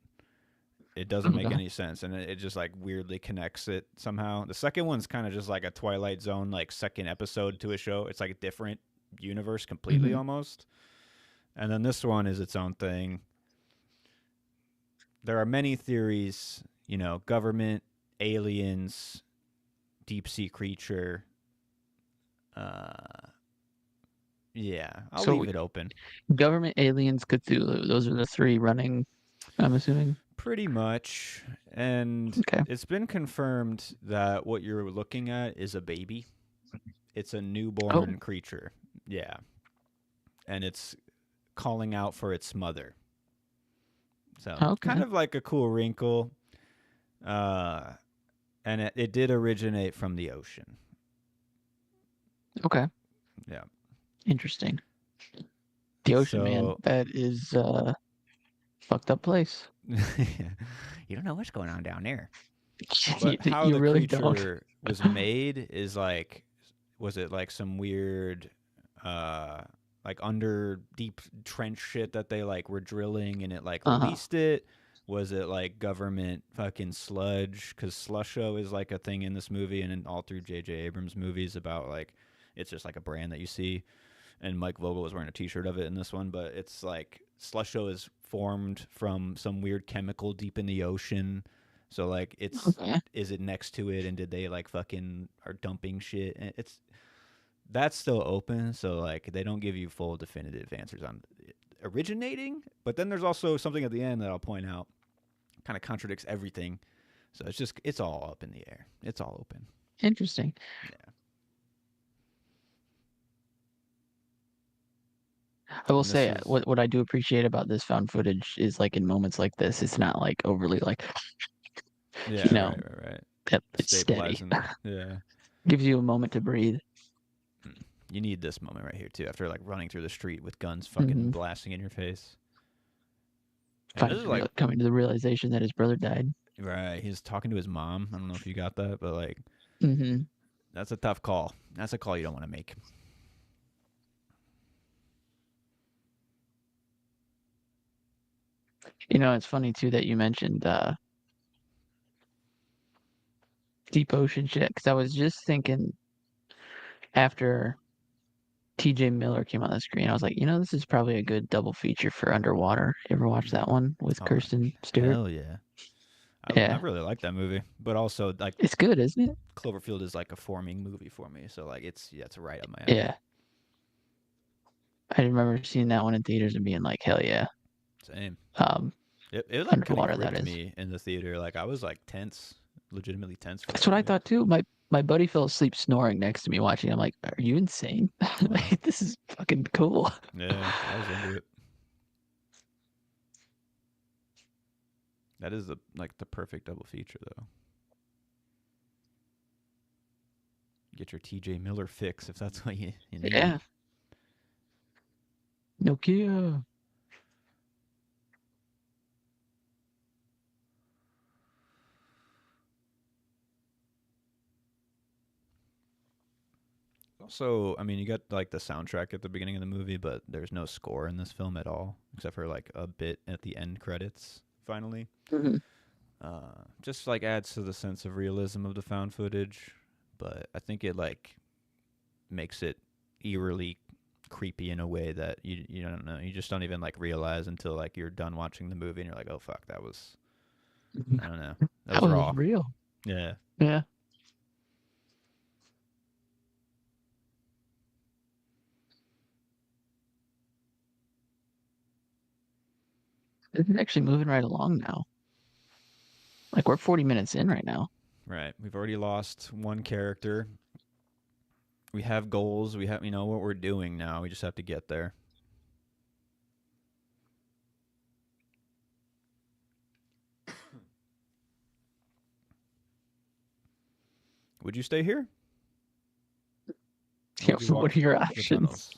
Speaker 1: It doesn't make
Speaker 2: Okay.
Speaker 1: any sense, and it just like weirdly connects it somehow. The second one's kind of just like a Twilight Zone like second episode to a show. It's like a different universe completely
Speaker 2: Mm-hmm.
Speaker 1: almost. And then this one is its own thing. There are many theories, you know, government, aliens, deep sea creature. Uh, yeah, I'll
Speaker 2: So
Speaker 1: leave it open.
Speaker 2: government, aliens, Cthulhu. Those are the three running. I'm assuming.
Speaker 1: Pretty much. And
Speaker 2: Okay.
Speaker 1: it's been confirmed that what you're looking at is a baby. It's a
Speaker 2: Oh.
Speaker 1: newborn creature. Yeah. And it's calling out for its mother. So, kind
Speaker 2: Okay.
Speaker 1: of like a cool wrinkle. Uh, and it did originate from the ocean.
Speaker 2: Okay.
Speaker 1: Yeah.
Speaker 2: Interesting. The ocean, man.
Speaker 1: So,
Speaker 2: That is fucked up place.
Speaker 1: you don't know what's going on down there.
Speaker 2: you,
Speaker 1: But how
Speaker 2: you
Speaker 1: the
Speaker 2: really don't.
Speaker 1: creature was made is like, was it like some weird, uh, like under deep trench shit that they like were drilling and it like
Speaker 2: Uh-huh.
Speaker 1: released it? Was it like government fucking sludge? Because slusho is like a thing in this movie and in all through J.J. Abrams movies about like it's just like a brand that you see. And Mike Vogel was wearing a T-shirt of it in this one, but it's like slusho is formed from some weird chemical deep in the ocean. So like it's
Speaker 2: Okay.
Speaker 1: is it next to it and did they like fucking are dumping shit? And it's that's still open, so like they don't give you full definitive answers on it originating. But then there's also something at the end that I'll point out kind of contradicts everything. So it's just it's all up in the air. It's all open.
Speaker 2: Interesting.
Speaker 1: Yeah.
Speaker 2: I will
Speaker 1: And this
Speaker 2: say
Speaker 1: is
Speaker 2: what I do appreciate about this found footage is like in moments like this, it's not like overly like
Speaker 1: yeah,
Speaker 2: you
Speaker 1: right,
Speaker 2: know
Speaker 1: right, right.
Speaker 2: that it's steady.
Speaker 1: Stabilizing. Yeah.
Speaker 2: Gives you a moment to breathe.
Speaker 1: You need this moment right here too after like running through the street with guns fucking
Speaker 2: Mm-hmm.
Speaker 1: blasting in your face. And this is like
Speaker 2: Coming to the realization that his brother died.
Speaker 1: right, he's talking to his mom. I don't know if you got that, but like
Speaker 2: Mm-hmm.
Speaker 1: that's a tough call. That's a call you don't want to make.
Speaker 2: You know, it's funny too that you mentioned deep ocean shit because I was just thinking after TJ Miller came on the screen, I was like, you know, this is probably a good double feature for Underwater. You ever watch that one with
Speaker 1: Oh,
Speaker 2: Kirsten Stewart?
Speaker 1: hell yeah. I
Speaker 2: Yeah,
Speaker 1: really like that movie, but also like
Speaker 2: it's good, isn't it?
Speaker 1: Cloverfield is like a forming movie for me, so like it's yeah, it's right up my alley.
Speaker 2: Yeah, I remember seeing that one in theaters and being like, hell yeah.
Speaker 1: Same.
Speaker 2: Um,
Speaker 1: It like kind of
Speaker 2: Underwater, that
Speaker 1: gripped
Speaker 2: is.
Speaker 1: me in the theater. Like I was like tense, legitimately tense for
Speaker 2: That's
Speaker 1: that
Speaker 2: what I
Speaker 1: movie.
Speaker 2: thought too. My buddy fell asleep snoring next to me watching. I'm like, are you insane?
Speaker 1: Wow.
Speaker 2: Like, this is fucking cool.
Speaker 1: Yeah, I was into it. That is the like the perfect double feature though. Get your TJ Miller fix if that's what you need.
Speaker 2: Yeah, Nokia.
Speaker 1: Also, I mean, you got like the soundtrack at the beginning of the movie, but there's no score in this film at all, except for like a bit at the end credits. Finally,
Speaker 2: Mhm.
Speaker 1: just like adds to the sense of realism of the found footage, but I think it like makes it eerily creepy in a way that you don't know, you just don't even like realize until like you're done watching the movie and you're like, oh fuck, that was I don't know, that
Speaker 2: That
Speaker 1: was
Speaker 2: was
Speaker 1: raw.
Speaker 2: real.
Speaker 1: Yeah,
Speaker 2: Yeah. It's actually moving right along now. Like we're 40 minutes in right now.
Speaker 1: right. We've already lost one character. We have goals. We have, you know, what we're doing now. We just have to get there. Would you stay here? Or
Speaker 2: You know,
Speaker 1: would you
Speaker 2: so what
Speaker 1: walk
Speaker 2: are your
Speaker 1: the
Speaker 2: options?
Speaker 1: tunnels?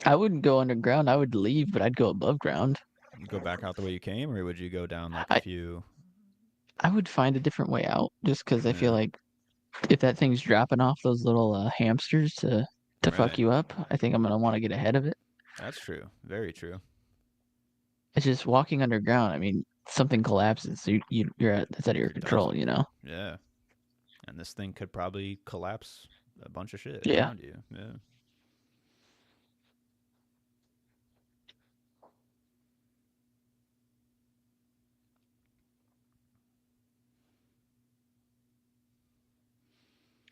Speaker 2: I wouldn't go underground. I would leave, but I'd go above ground.
Speaker 1: You go back out the way you came, or would you go down like a
Speaker 2: I
Speaker 1: few?
Speaker 2: I would find a different way out just because I feel
Speaker 1: Yeah.
Speaker 2: like if that thing's dropping off those little hamsters to fuck
Speaker 1: Right.
Speaker 2: you up, I think I'm gonna want to get ahead of it.
Speaker 1: That's true. Very true.
Speaker 2: It's just walking underground. I mean, something collapses, so you're that's out of your
Speaker 1: It does.
Speaker 2: control, you know?
Speaker 1: Yeah. And this thing could probably collapse a bunch of shit
Speaker 2: Yeah.
Speaker 1: around you. Yeah.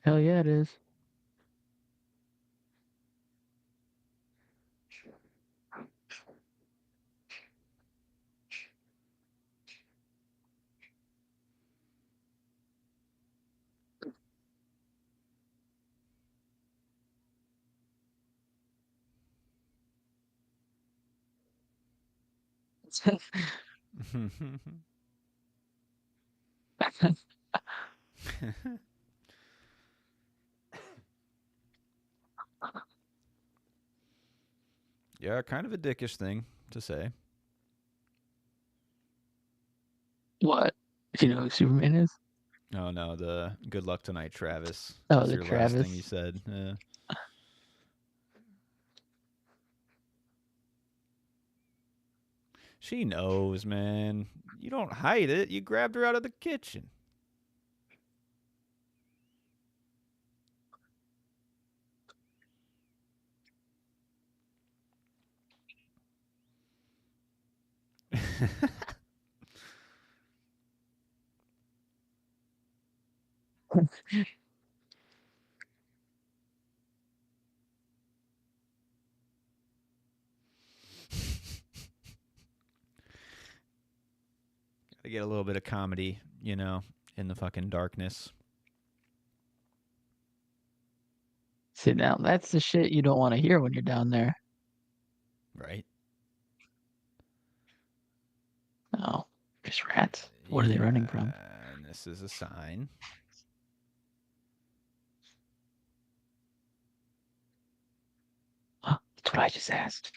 Speaker 2: Hell yeah, it is.
Speaker 1: Yeah, kind of a dickish thing to say.
Speaker 2: What? Do you know who Superman is?
Speaker 1: Oh no, the good luck tonight, Travis
Speaker 2: Oh,
Speaker 1: was
Speaker 2: the
Speaker 1: your last thing
Speaker 2: Travis.
Speaker 1: you said. She knows, man. You don't hide it. You grabbed her out of the kitchen. Gotta get a little bit of comedy, in the fucking darkness.
Speaker 2: Sit down. That's the shit you don't want to hear when you're down there.
Speaker 1: Right?
Speaker 2: Oh, just rats. What are they running from?
Speaker 1: Yeah, and this is a sign.
Speaker 2: Huh, that's what I just asked.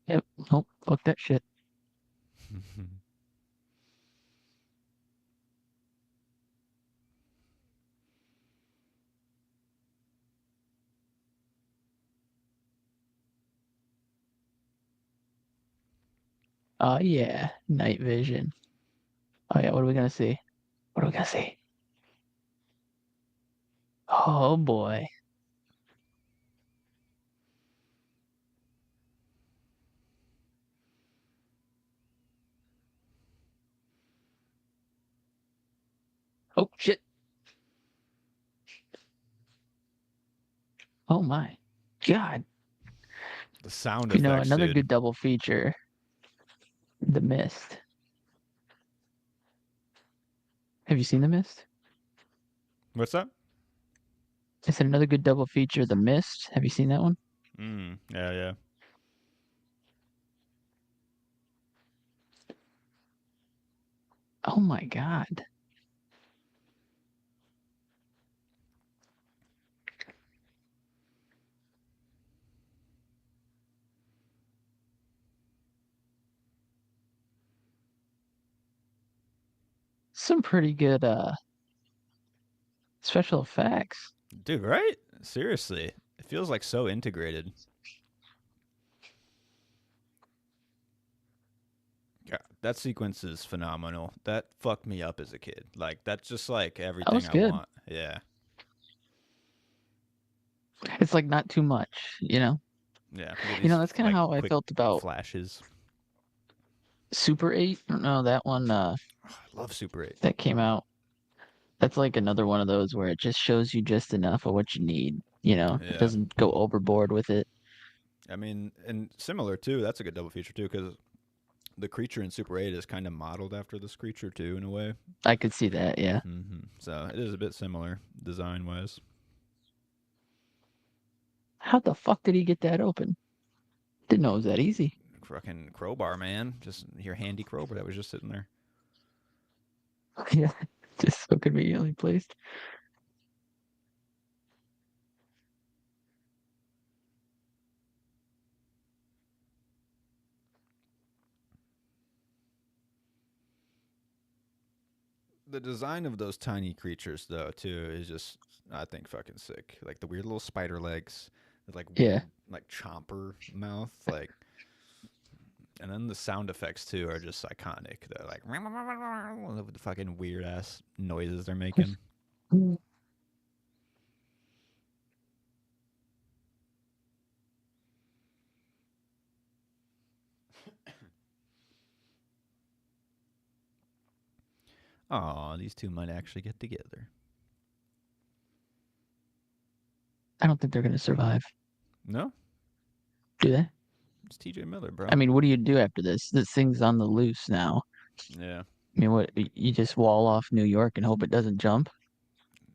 Speaker 2: Yep. Nope. Fuck that shit. Oh yeah. Night vision. Oh yeah. What are we gonna see? What are we gonna see? Oh boy. Oh shit. Oh my. God.
Speaker 1: The sound
Speaker 2: You know,
Speaker 1: effects,
Speaker 2: another
Speaker 1: dude.
Speaker 2: good double feature. The Mist. Have you seen The Mist?
Speaker 1: What's that?
Speaker 2: I said another good double feature. The Mist. Have you seen that one?
Speaker 1: Yeah, yeah.
Speaker 2: Oh my God. Some pretty good special effects.
Speaker 1: Dude, right? Seriously. It feels like so integrated. Yeah, that sequence is phenomenal. That fucked me up as a kid. Like that's just like
Speaker 2: That
Speaker 1: everything
Speaker 2: was
Speaker 1: I
Speaker 2: good.
Speaker 1: want. Yeah.
Speaker 2: It's like not too much, you know?
Speaker 1: Yeah. You get
Speaker 2: You know,
Speaker 1: these
Speaker 2: that's kind of
Speaker 1: like
Speaker 2: how I
Speaker 1: quick
Speaker 2: felt about
Speaker 1: flashes.
Speaker 2: Super 8. I don't know, that one
Speaker 1: Oh, I love Super 8.
Speaker 2: that came out. That's like another one of those where it just shows you just enough of what you need, you know? It
Speaker 1: Yeah.
Speaker 2: doesn't go overboard with it.
Speaker 1: I mean, and similar too. That's a good double feature too, because the creature in Super 8 is kind of modeled after this creature too, in a way.
Speaker 2: I could see that, yeah.
Speaker 1: So it is a bit similar design wise.
Speaker 2: How the fuck did he get that open? Didn't know it was that easy.
Speaker 1: Fucking crowbar, man. Just your handy crowbar that was just sitting there.
Speaker 2: Yeah, just so conveniently placed.
Speaker 1: The design of those tiny creatures, though, too, is just I think fucking sick. Like the weird little spider legs, the like
Speaker 2: Yeah.
Speaker 1: weird like chomper mouth, like, and then the sound effects too are just iconic. They're like with the fucking weird ass noises they're making. Oh, these two might actually get together.
Speaker 2: I don't think they're gonna survive.
Speaker 1: No,
Speaker 2: Do they?
Speaker 1: it's T.J. Miller,
Speaker 2: I
Speaker 1: bro.
Speaker 2: mean, what do you do after this? This thing's on the loose now.
Speaker 1: Yeah,
Speaker 2: I mean, what you just wall off New York and hope it doesn't jump?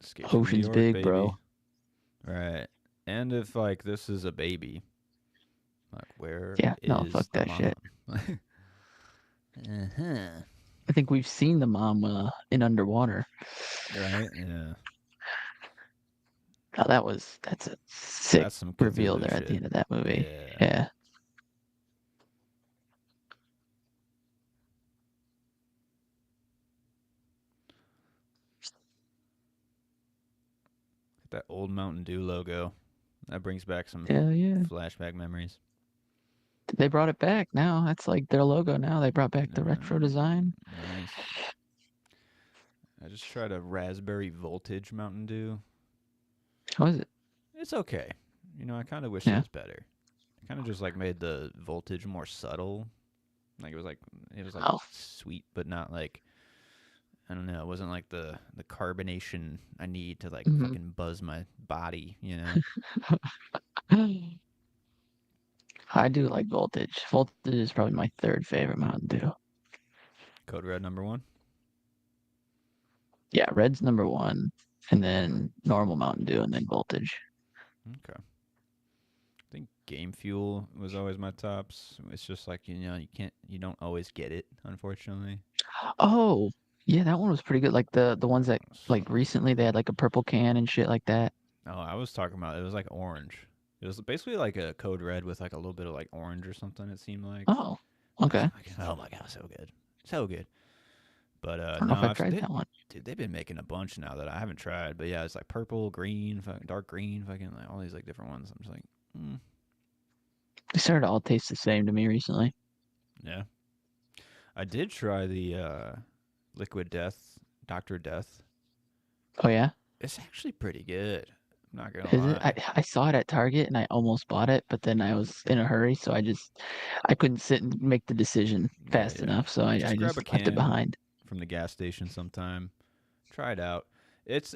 Speaker 1: Escape from New
Speaker 2: Ocean's
Speaker 1: York,
Speaker 2: big, bro.
Speaker 1: baby. Right. And if like this is a baby, like where
Speaker 2: Yeah, no, fuck
Speaker 1: is the
Speaker 2: that
Speaker 1: mom?
Speaker 2: shit.
Speaker 1: Uh-huh.
Speaker 2: I think we've seen the mom in Underwater.
Speaker 1: Right? Yeah.
Speaker 2: Oh, that's a sick
Speaker 1: That's some
Speaker 2: reveal
Speaker 1: Cthulhu
Speaker 2: there at the
Speaker 1: shit.
Speaker 2: end of that movie.
Speaker 1: Yeah.
Speaker 2: Yeah.
Speaker 1: That old Mountain Dew logo. That brings back some
Speaker 2: Hell yeah.
Speaker 1: flashback memories.
Speaker 2: They brought it back now. That's like their logo now. They brought back the retro design.
Speaker 1: Nice. I just tried a raspberry voltage Mountain Dew.
Speaker 2: How is it?
Speaker 1: It's okay. You know, I kind of wish it
Speaker 2: Yeah.
Speaker 1: was better. I kind of just like made the voltage more subtle. Like it was like
Speaker 2: Oh.
Speaker 1: sweet, but not like I don't know. It wasn't like the carbonation I need to like
Speaker 2: Mhm.
Speaker 1: fucking buzz my body. You know.
Speaker 2: I do like Voltage. Voltage is probably my third favorite Mountain Dew.
Speaker 1: Code Red #1.
Speaker 2: Yeah, Red's number one, and then normal Mountain Dew, and then Voltage.
Speaker 1: Okay. I think Game Fuel was always my tops. It's just like you don't always get it, unfortunately.
Speaker 2: Oh, yeah, that one was pretty good. Like the ones that
Speaker 1: It's
Speaker 2: like
Speaker 1: fucking
Speaker 2: recently they
Speaker 1: good.
Speaker 2: had like a purple can and shit like that.
Speaker 1: Oh, I was talking about it was like orange. It was basically like a Code Red with like a little bit of like orange or something. It seemed like.
Speaker 2: Oh, okay.
Speaker 1: Oh my god, so good, so good. But
Speaker 2: I don't know
Speaker 1: no,
Speaker 2: if I've tried that one.
Speaker 1: dude, they've been making a bunch now that I haven't tried. But yeah, it's like purple, green, fucking dark green, fucking like all these like different ones. I'm just like,
Speaker 2: They started to all taste the same to me recently.
Speaker 1: yeah. I did try the Liquid Death, Doctor Death.
Speaker 2: Oh yeah,
Speaker 1: It's actually pretty good. I'm not gonna
Speaker 2: is it?
Speaker 1: lie.
Speaker 2: I saw it at Target and I almost bought it, but then I was in a hurry, so I couldn't sit and make the decision
Speaker 1: Yeah,
Speaker 2: fast
Speaker 1: yeah.
Speaker 2: enough, so
Speaker 1: Just
Speaker 2: I
Speaker 1: grab
Speaker 2: just
Speaker 1: a
Speaker 2: left it
Speaker 1: can
Speaker 2: behind.
Speaker 1: from the gas station sometime. Try it out.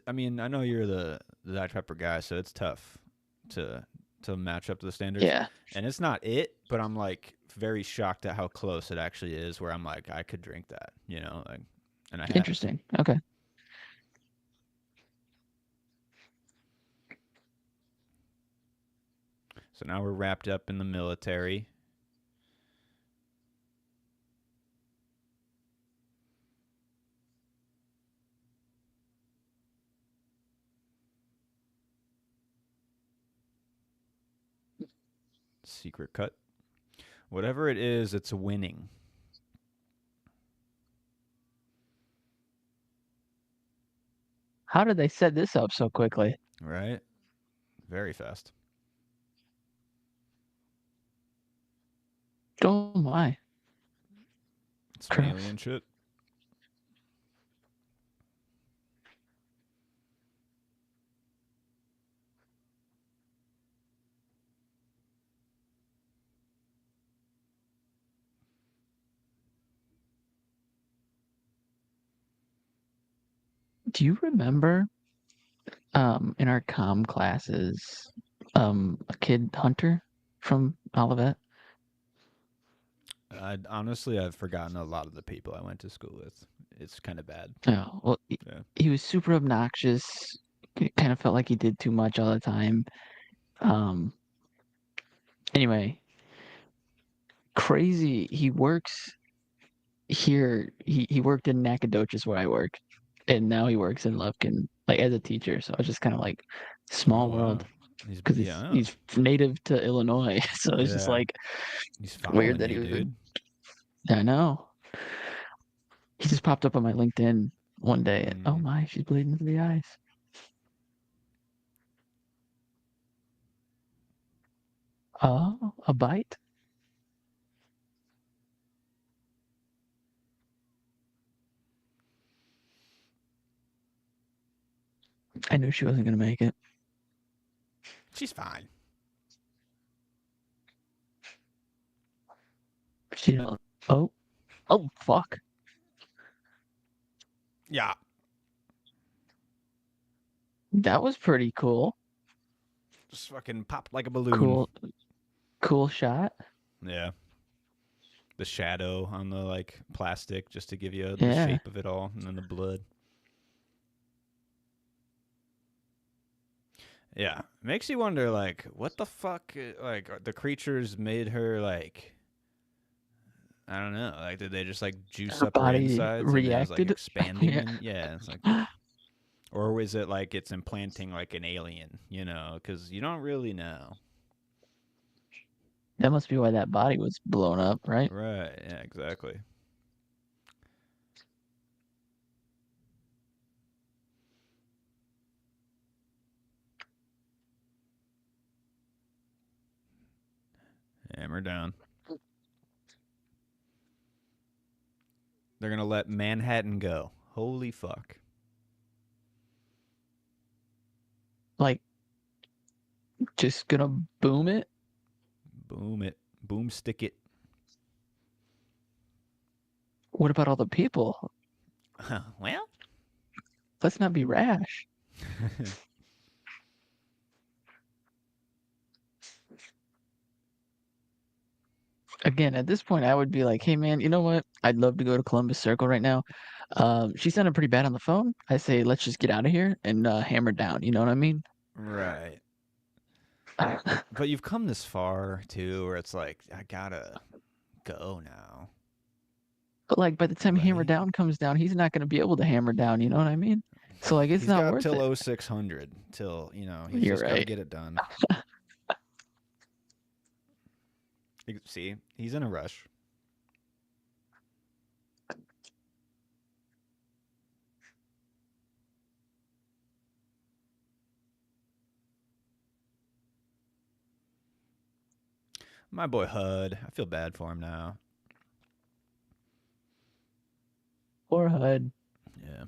Speaker 1: I mean, I know you're the Dr Pepper guy, so it's tough to match up to the standards.
Speaker 2: Yeah,
Speaker 1: And it's not it, but I'm like very shocked at how close it actually is. Where I'm like, I could drink that, like, and I have.
Speaker 2: interesting. Okay.
Speaker 1: So now we're wrapped up in the military. Secret cut. Whatever it is, it's winning.
Speaker 2: How did they set this up so quickly?
Speaker 1: Right? Very fast.
Speaker 2: Oh my.
Speaker 1: Some
Speaker 2: Gross.
Speaker 1: alien shit.
Speaker 2: Do you remember in our comm classes a kid Hunter from Olivet?
Speaker 1: Honestly, I've forgotten a lot of the people I went to school with. It's kind of bad.
Speaker 2: Oh, well,
Speaker 1: Yeah.
Speaker 2: he was super obnoxious. It kind of felt like he did too much all the time. Um, anyway, crazy. He works here. He worked in Nacogdoches where I work, and now he works in Lufkin, like as a teacher. So I was just kind of like
Speaker 1: Oh
Speaker 2: small
Speaker 1: wow.
Speaker 2: world because he's native to Illinois. So it's just
Speaker 1: Yeah.
Speaker 2: like
Speaker 1: He's
Speaker 2: weird
Speaker 1: following
Speaker 2: that
Speaker 1: you,
Speaker 2: he would.
Speaker 1: dude.
Speaker 2: I know. He just popped up on my LinkedIn one day. Oh
Speaker 1: Mm.
Speaker 2: my, she's bleeding into the eyes. Oh, a bite? I knew she wasn't gonna make it.
Speaker 1: She's fine.
Speaker 2: She don't. Oh, oh, fuck.
Speaker 1: Yeah.
Speaker 2: That was pretty cool.
Speaker 1: Just fucking popped like a balloon.
Speaker 2: Cool, cool shot.
Speaker 1: Yeah. The shadow on the like plastic just to give you the
Speaker 2: Yeah,
Speaker 1: shape of it all, and then the blood. Yeah, makes you wonder like what the fuck like the creatures made her like I don't know like did they just like juice
Speaker 2: her
Speaker 1: up her
Speaker 2: body
Speaker 1: insides and it was like
Speaker 2: reacted.
Speaker 1: expanding
Speaker 2: Yeah,
Speaker 1: and yeah it's like or is it like it's implanting like an alien because you don't really know.
Speaker 2: that must be why that body was blown up, right?
Speaker 1: Right, yeah, exactly. Hammer down. They're gonna let Manhattan go. Holy fuck.
Speaker 2: Like, just gonna boom it.
Speaker 1: Boom it. Boomstick it.
Speaker 2: What about all the people?
Speaker 1: Well.
Speaker 2: Let's not be rash. Again, at this point, I would be like, "Hey, man, you know what? I'd love to go to Columbus Circle right now. She sounded pretty bad on the phone. I say, let's just get out of here and hammer down. You know what I mean?"
Speaker 1: Right. But you've come this far too, where it's like I gotta go now,
Speaker 2: But like, by the time hammer
Speaker 1: right?
Speaker 2: down comes down, he's not gonna be able to hammer down. You know what I mean? So like, it's
Speaker 1: He's
Speaker 2: not
Speaker 1: got
Speaker 2: worth
Speaker 1: till
Speaker 2: it.
Speaker 1: 0600 till he's
Speaker 2: You're
Speaker 1: just got to
Speaker 2: right.
Speaker 1: get it done. See, he's in a rush. My boy Hud, I feel bad for him now.
Speaker 2: Poor HUD.
Speaker 1: Yeah,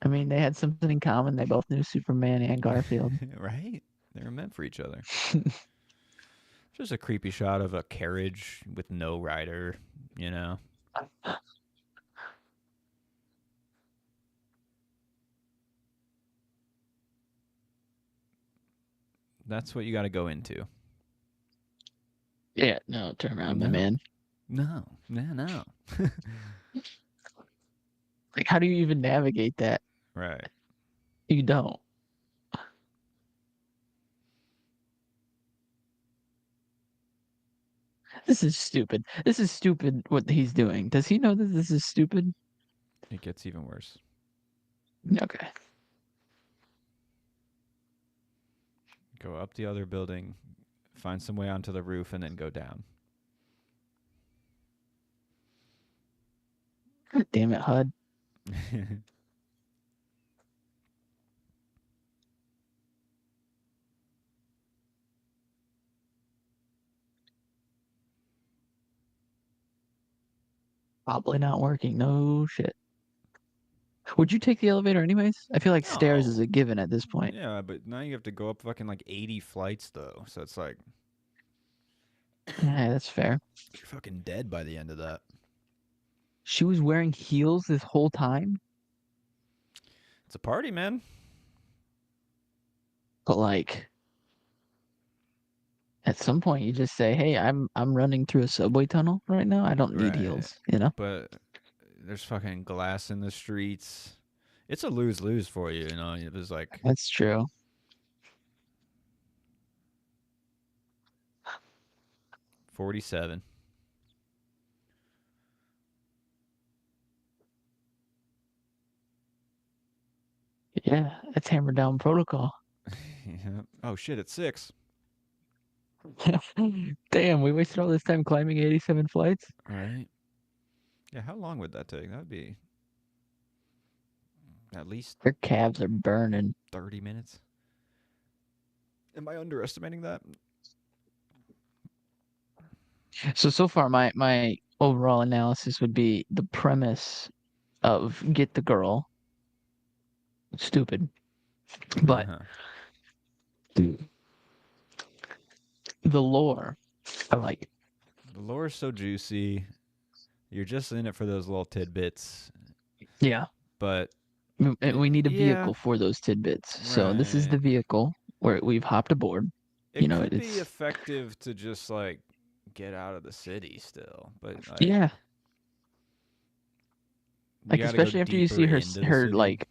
Speaker 2: I mean, they had something in common. They both knew Superman and Garfield.
Speaker 1: right. They were meant for each other. Just a creepy shot of a carriage with no rider. You know, that's what you got to go into.
Speaker 2: Yeah, no, turn around, my
Speaker 1: No,
Speaker 2: man.
Speaker 1: no, no, no.
Speaker 2: Like, how do you even navigate that?
Speaker 1: Right.
Speaker 2: You don't. This is stupid. This is stupid what he's doing. Does he know that this is stupid?
Speaker 1: It gets even worse.
Speaker 2: Okay.
Speaker 1: Go up the other building, find some way onto the roof, and then go down.
Speaker 2: God damn it, HUD. Probably not working. No shit. Would you take the elevator anyways? I feel like stairs is
Speaker 1: No.
Speaker 2: a given at this point.
Speaker 1: Yeah, but now you have to go up fucking like 80 flights though. So it's like
Speaker 2: Yeah, that's fair.
Speaker 1: you're fucking dead by the end of that.
Speaker 2: She was wearing heels this whole time,
Speaker 1: It's a party, man.
Speaker 2: but like at some point you just say, "Hey, I'm running through a subway tunnel right now. I don't need
Speaker 1: Right.
Speaker 2: heels," you know?
Speaker 1: But there's fucking glass in the streets. It's a lose-lose for you, It was like
Speaker 2: That's true.
Speaker 1: 47.
Speaker 2: Yeah, that's hammer down protocol.
Speaker 1: Yeah. Oh shit, it's 6.
Speaker 2: Damn, we wasted all this time climbing 87 flights.
Speaker 1: Right. Yeah, how long would that take? That'd be at least
Speaker 2: Their calves are burning.
Speaker 1: 30 minutes. Am I underestimating that?
Speaker 2: So far, my overall analysis would be the premise of get the girl, stupid, but the lore, I like it.
Speaker 1: The lore is so juicy. You're just in it for those little tidbits.
Speaker 2: Yeah,
Speaker 1: But
Speaker 2: and we need a
Speaker 1: yeah,
Speaker 2: vehicle for those tidbits. So this is
Speaker 1: right.
Speaker 2: the vehicle where we've hopped aboard.
Speaker 1: It could be
Speaker 2: It's
Speaker 1: effective to just like get out of the city still, but like
Speaker 2: yeah,
Speaker 1: you
Speaker 2: like
Speaker 1: got to go
Speaker 2: especially after you
Speaker 1: deeper
Speaker 2: see
Speaker 1: into the
Speaker 2: her
Speaker 1: city.
Speaker 2: like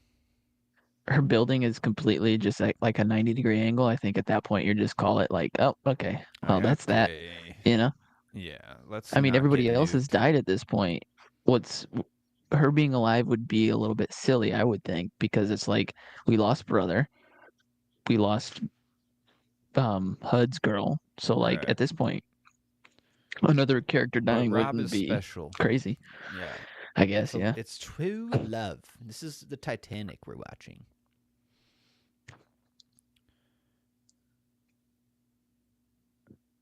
Speaker 2: her building is completely just like a 90-degree angle. I think at that point you just call it like, oh, okay,
Speaker 1: Like,
Speaker 2: well that's that.
Speaker 1: okay,
Speaker 2: You know,
Speaker 1: yeah, let's
Speaker 2: I mean
Speaker 1: not get
Speaker 2: everybody else has
Speaker 1: nuked.
Speaker 2: died at this point. What's her being alive would be a little bit silly, I would think, because it's like we lost brother, we lost HUD's girl. So like
Speaker 1: Right.
Speaker 2: at this point, another character
Speaker 1: But
Speaker 2: dying
Speaker 1: Rob
Speaker 2: wouldn't
Speaker 1: is
Speaker 2: be
Speaker 1: special.
Speaker 2: crazy.
Speaker 1: Yeah.
Speaker 2: I guess, yeah.
Speaker 1: It's true love. This is the Titanic we're watching.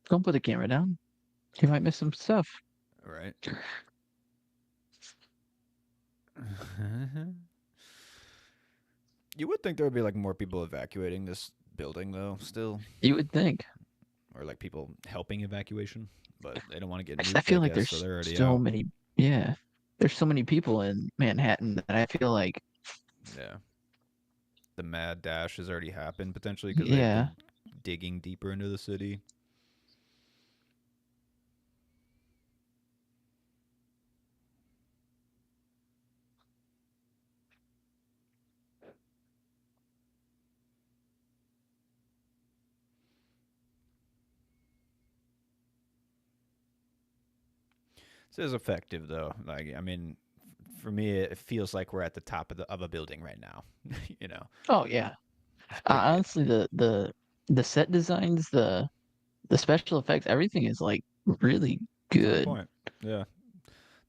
Speaker 2: Don't put the camera down. You might miss some stuff.
Speaker 1: Right. You would think there would be like more people evacuating this building though, still,
Speaker 2: You would think.
Speaker 1: or like people helping evacuation, but they don't want to get
Speaker 2: I
Speaker 1: nuked, I
Speaker 2: feel like
Speaker 1: guess, so
Speaker 2: there's
Speaker 1: they're already
Speaker 2: so
Speaker 1: out.
Speaker 2: many, yeah. There's so many people in Manhattan that I feel like,
Speaker 1: Yeah. The mad dash has already happened potentially because they've
Speaker 2: yeah.
Speaker 1: been digging deeper into the city. This is effective though. Like I mean, for me, it feels like we're at the top of a building right now. you know,
Speaker 2: Oh yeah.
Speaker 1: it's pretty good.
Speaker 2: Honestly, the set designs, the special effects, everything is like really
Speaker 1: It's on
Speaker 2: good.
Speaker 1: point. Yeah.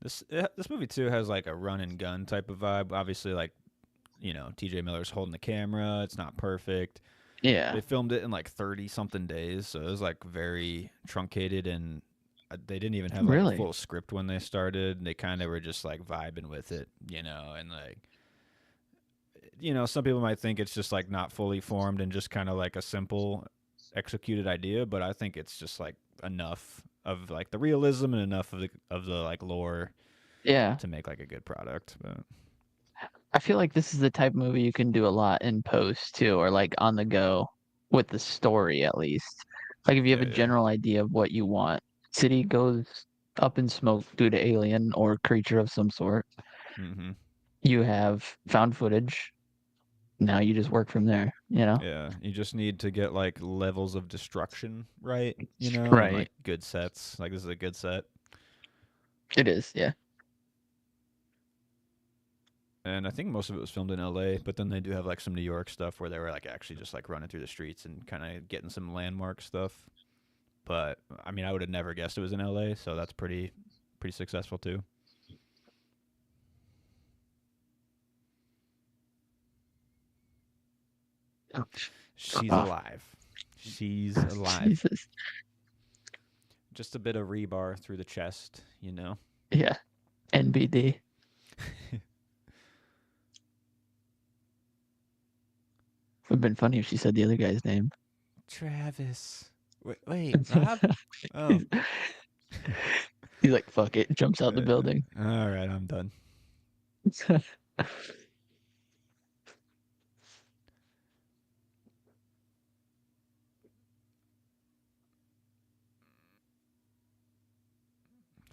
Speaker 1: This movie too has like a run and gun type of vibe. Obviously, like T.J. Miller's holding the camera. It's not perfect.
Speaker 2: Yeah.
Speaker 1: They filmed it in like 30 something days, so it was like very truncated, and they didn't even have like a
Speaker 2: Really?
Speaker 1: full script when they started. They kind of were just like vibing with it, and like some people might think it's just like not fully formed and just kind of like a simple executed idea, but I think it's just like enough of like the realism and enough of the like lore
Speaker 2: Yeah.
Speaker 1: to make like a good product. But
Speaker 2: I feel like this is the type of movie you can do a lot in post too, or like on the go with the story at least. Like if you have
Speaker 1: yeah,
Speaker 2: a
Speaker 1: yeah.
Speaker 2: general idea of what you want, city goes up in smoke due to alien or creature of some sort.
Speaker 1: Mm-hmm.
Speaker 2: You have found footage. Now you just work from there, you know?
Speaker 1: Yeah, you just need to get like levels of destruction right, and like
Speaker 2: Right.
Speaker 1: good sets. Like this is a good set.
Speaker 2: It is, yeah.
Speaker 1: And I think most of it was filmed in LA, but then they do have like some New York stuff where they were like actually just like running through the streets and kind of getting some landmark stuff. But I mean, I would have never guessed it was in LA, so that's pretty successful too.
Speaker 2: Oh,
Speaker 1: She's
Speaker 2: oh,
Speaker 1: alive. She's alive.
Speaker 2: Jesus.
Speaker 1: Just a bit of rebar through the chest.
Speaker 2: Yeah. NBD. Would have been funny if she said the other guy's name.
Speaker 1: Travis. Wait, Rob? Oh.
Speaker 2: he's, he's like, fuck it, jumps out the building.
Speaker 1: All right, I'm done.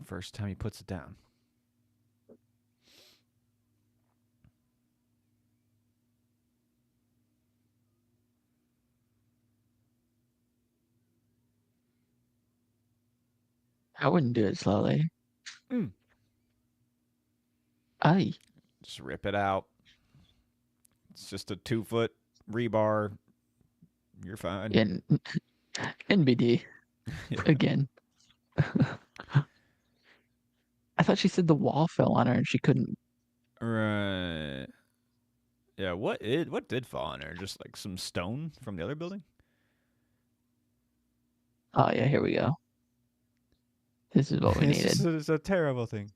Speaker 1: First time he puts it down.
Speaker 2: I wouldn't do it slowly.
Speaker 1: Mm.
Speaker 2: Aye.
Speaker 1: Just rip it out. It's just a 2 foot rebar. You're fine.
Speaker 2: And NBD
Speaker 1: yeah.
Speaker 2: again. I thought she said the wall fell on her and she couldn't.
Speaker 1: Right. Yeah, what did fall on her? Just like some stone from the other building?
Speaker 2: Oh yeah, here we go. This is what we
Speaker 1: It's just
Speaker 2: needed.
Speaker 1: it's a terrible thing.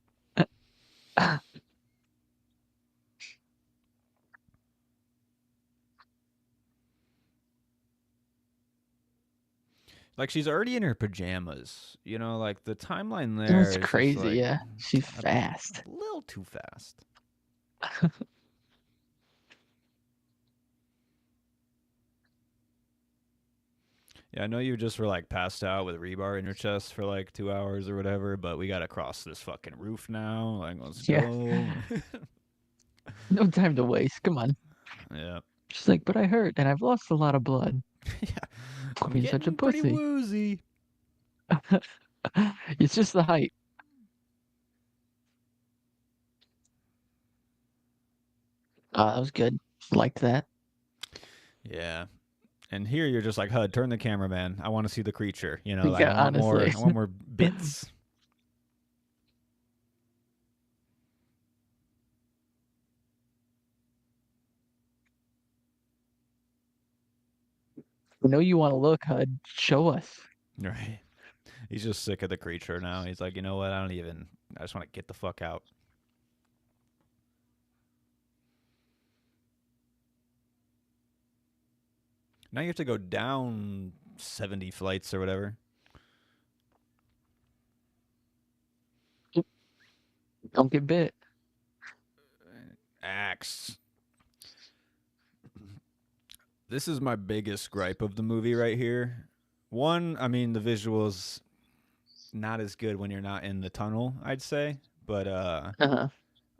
Speaker 1: Like she's already in her pajamas. You know, like the timeline there
Speaker 2: That's
Speaker 1: is just
Speaker 2: crazy.
Speaker 1: like
Speaker 2: Yeah, she's
Speaker 1: a
Speaker 2: fast.
Speaker 1: little too fast. Yeah, I know you just were like passed out with rebar in your chest for like 2 hours or whatever, but we gotta cross this fucking roof now. Like, let's
Speaker 2: Yeah,
Speaker 1: go.
Speaker 2: no time to waste. Come on.
Speaker 1: Yeah.
Speaker 2: She's like, but I hurt and I've lost a lot of blood.
Speaker 1: Yeah.
Speaker 2: Quit
Speaker 1: I'm
Speaker 2: being such a
Speaker 1: getting pretty
Speaker 2: pussy.
Speaker 1: woozy.
Speaker 2: It's just the height. That was good. Liked that.
Speaker 1: Yeah. And here you're just like, HUD, turn the camera, man. I want to see the creature. You know, like
Speaker 2: Yeah, honestly.
Speaker 1: I want more bits.
Speaker 2: We know you want to look, HUD. Show us.
Speaker 1: Right. He's just sick of the creature now. He's like, you know what? I just want to get the fuck out. Now you have to go down 70 flights or whatever.
Speaker 2: Don't get bit.
Speaker 1: Axe. This is my biggest gripe of the movie right here. One, I mean, the visuals not as good when you're not in the tunnel, I'd say. But
Speaker 2: Uh-huh.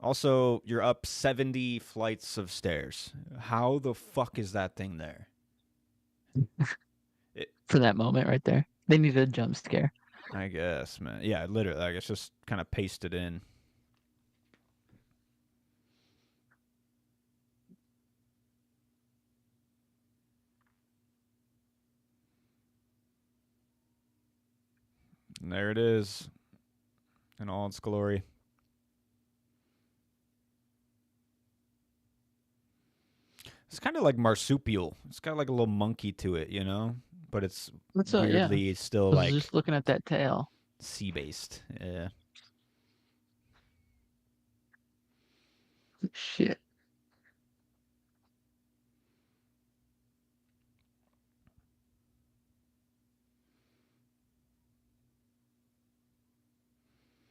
Speaker 1: also, you're up 70 flights of stairs. How the fuck is that thing there? It,
Speaker 2: For that moment right there. They needed a jump scare.
Speaker 1: I guess, man. Yeah, literally. Like, it's just kind of pasted in. And there it is in all its glory. It's kind of like marsupial. It's got like a little monkey to it, you know? But it's
Speaker 2: What's up? Yeah.
Speaker 1: weirdly still
Speaker 2: I was
Speaker 1: like
Speaker 2: just looking at that tail.
Speaker 1: sea based. Yeah.
Speaker 2: Shit.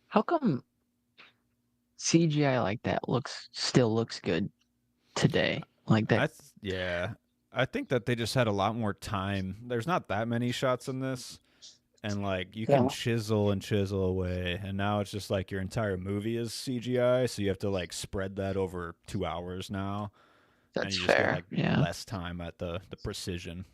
Speaker 2: How come CGI like that still looks good today? Like that.
Speaker 1: Yeah. I think that they just had a lot more time. There's not that many shots in this, and like you can
Speaker 2: Yeah.
Speaker 1: chisel and chisel away, and now it's just like your entire movie is CGI, so you have to like spread that over 2 hours now, and
Speaker 2: That's
Speaker 1: you just get
Speaker 2: fair.
Speaker 1: like
Speaker 2: Yeah.
Speaker 1: less time at the precision.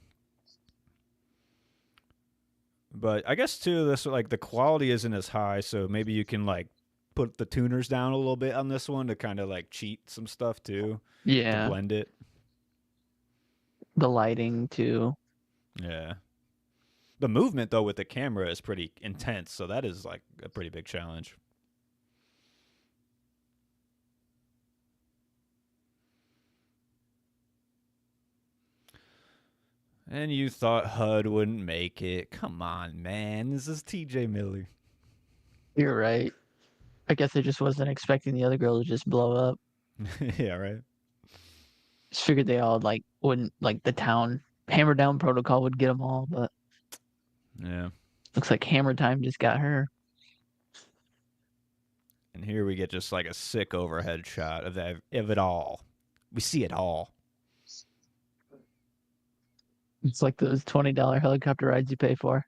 Speaker 1: But I guess too, this like the quality isn't as high, so maybe you can like put the tuners down a little bit on this one to kind of like cheat some stuff too, to
Speaker 2: Yeah.
Speaker 1: blend it.
Speaker 2: The lighting too.
Speaker 1: Yeah. The movement though with the camera is pretty intense, so that is like a pretty big challenge. And you thought HUD wouldn't make it. Come on, man. This is TJ Miller.
Speaker 2: You're right. I guess I just wasn't expecting the other girl to just blow up.
Speaker 1: Yeah, right.
Speaker 2: Just figured they all like wouldn't like the town hammer down protocol would get them all, but
Speaker 1: Yeah.
Speaker 2: looks like hammer time just got her.
Speaker 1: And here we get just like a sick overhead shot of it all. We see it all.
Speaker 2: It's like those $20 helicopter rides you pay for.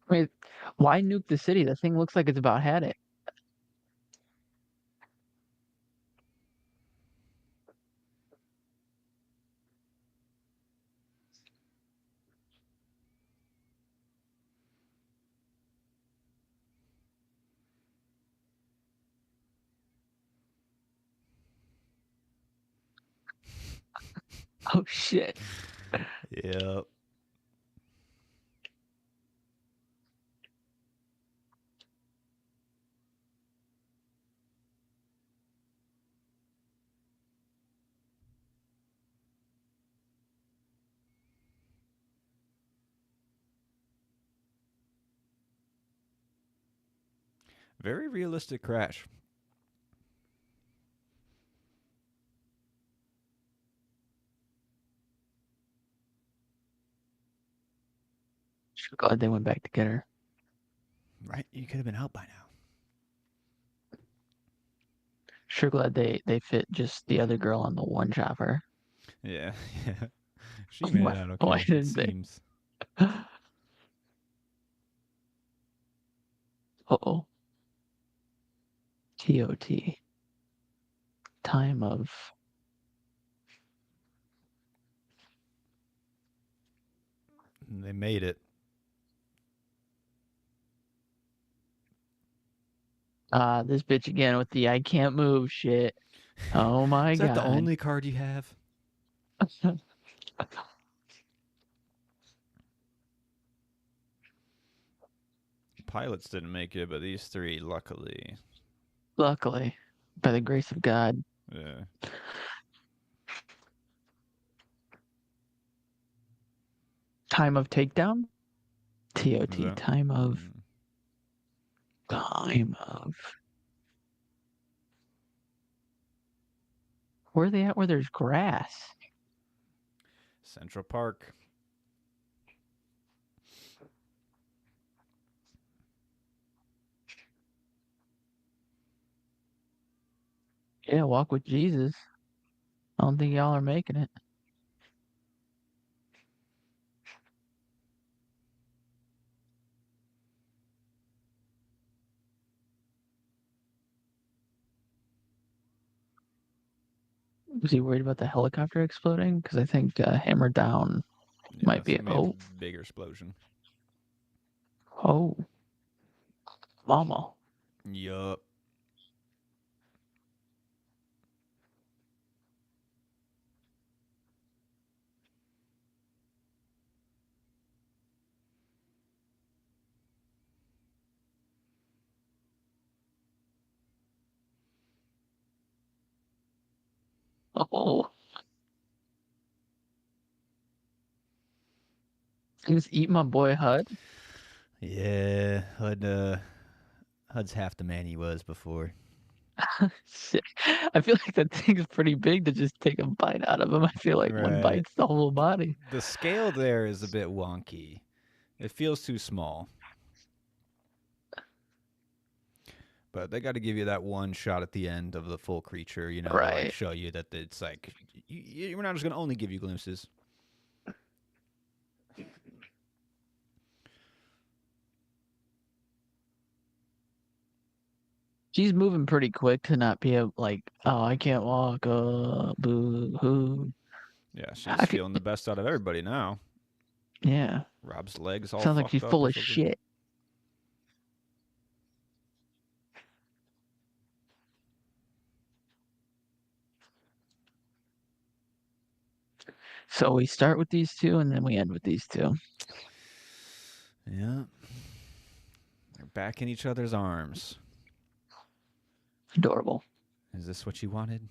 Speaker 2: I mean, why nuke the city? That thing looks like it's about had it. Oh shit.
Speaker 1: Yep. Very realistic crash.
Speaker 2: Sure glad they went back together.
Speaker 1: Right? You could have been out by now.
Speaker 2: Sure glad they fit just the other girl on the one chopper.
Speaker 1: Yeah, yeah. She made it out
Speaker 2: Why
Speaker 1: okay, it
Speaker 2: didn't they?
Speaker 1: seems.
Speaker 2: Uh-oh. TOT. Time of
Speaker 1: They made it.
Speaker 2: this bitch again with the I can't move shit. Oh my
Speaker 1: Is that the
Speaker 2: god.
Speaker 1: only card you have? Pilots didn't make it, but these three, luckily.
Speaker 2: Luckily, by the grace of God.
Speaker 1: Yeah.
Speaker 2: Time of takedown?
Speaker 1: Is
Speaker 2: TOT.
Speaker 1: that?
Speaker 2: Time of
Speaker 1: Mm.
Speaker 2: time of where are they at where there's grass?
Speaker 1: Central Park.
Speaker 2: Yeah, walk with Jesus. I don't think y'all are making it. Was he worried about the helicopter exploding? Because I think Hammer Down
Speaker 1: Yeah,
Speaker 2: might
Speaker 1: that's
Speaker 2: be.
Speaker 1: gonna be a
Speaker 2: Oh,
Speaker 1: bigger explosion.
Speaker 2: oh, mama.
Speaker 1: Yup.
Speaker 2: Oh, just eat my boy Hud.
Speaker 1: Yeah, Hud's half the man he was before.
Speaker 2: Sick. I feel like that thing is pretty big to just take a bite out of him. I feel like one
Speaker 1: Right.
Speaker 2: bite's the whole body.
Speaker 1: The scale there is a bit wonky. It feels too small. But they got to give you that one shot at the end of the full creature, to like
Speaker 2: Right.
Speaker 1: show you that it's like we're not just gonna only give you glimpses.
Speaker 2: She's moving pretty quick to not be a like, oh, I can't walk. Boo hoo.
Speaker 1: Yeah, she's
Speaker 2: I could,
Speaker 1: feeling the best out of everybody now.
Speaker 2: yeah.
Speaker 1: Rob's legs all
Speaker 2: Sounds like she's
Speaker 1: fucked up
Speaker 2: full
Speaker 1: or
Speaker 2: of
Speaker 1: something.
Speaker 2: shit. So we start with these two and then we end with these two.
Speaker 1: Yeah, they're back in each other's arms.
Speaker 2: Adorable.
Speaker 1: Is this what you wanted?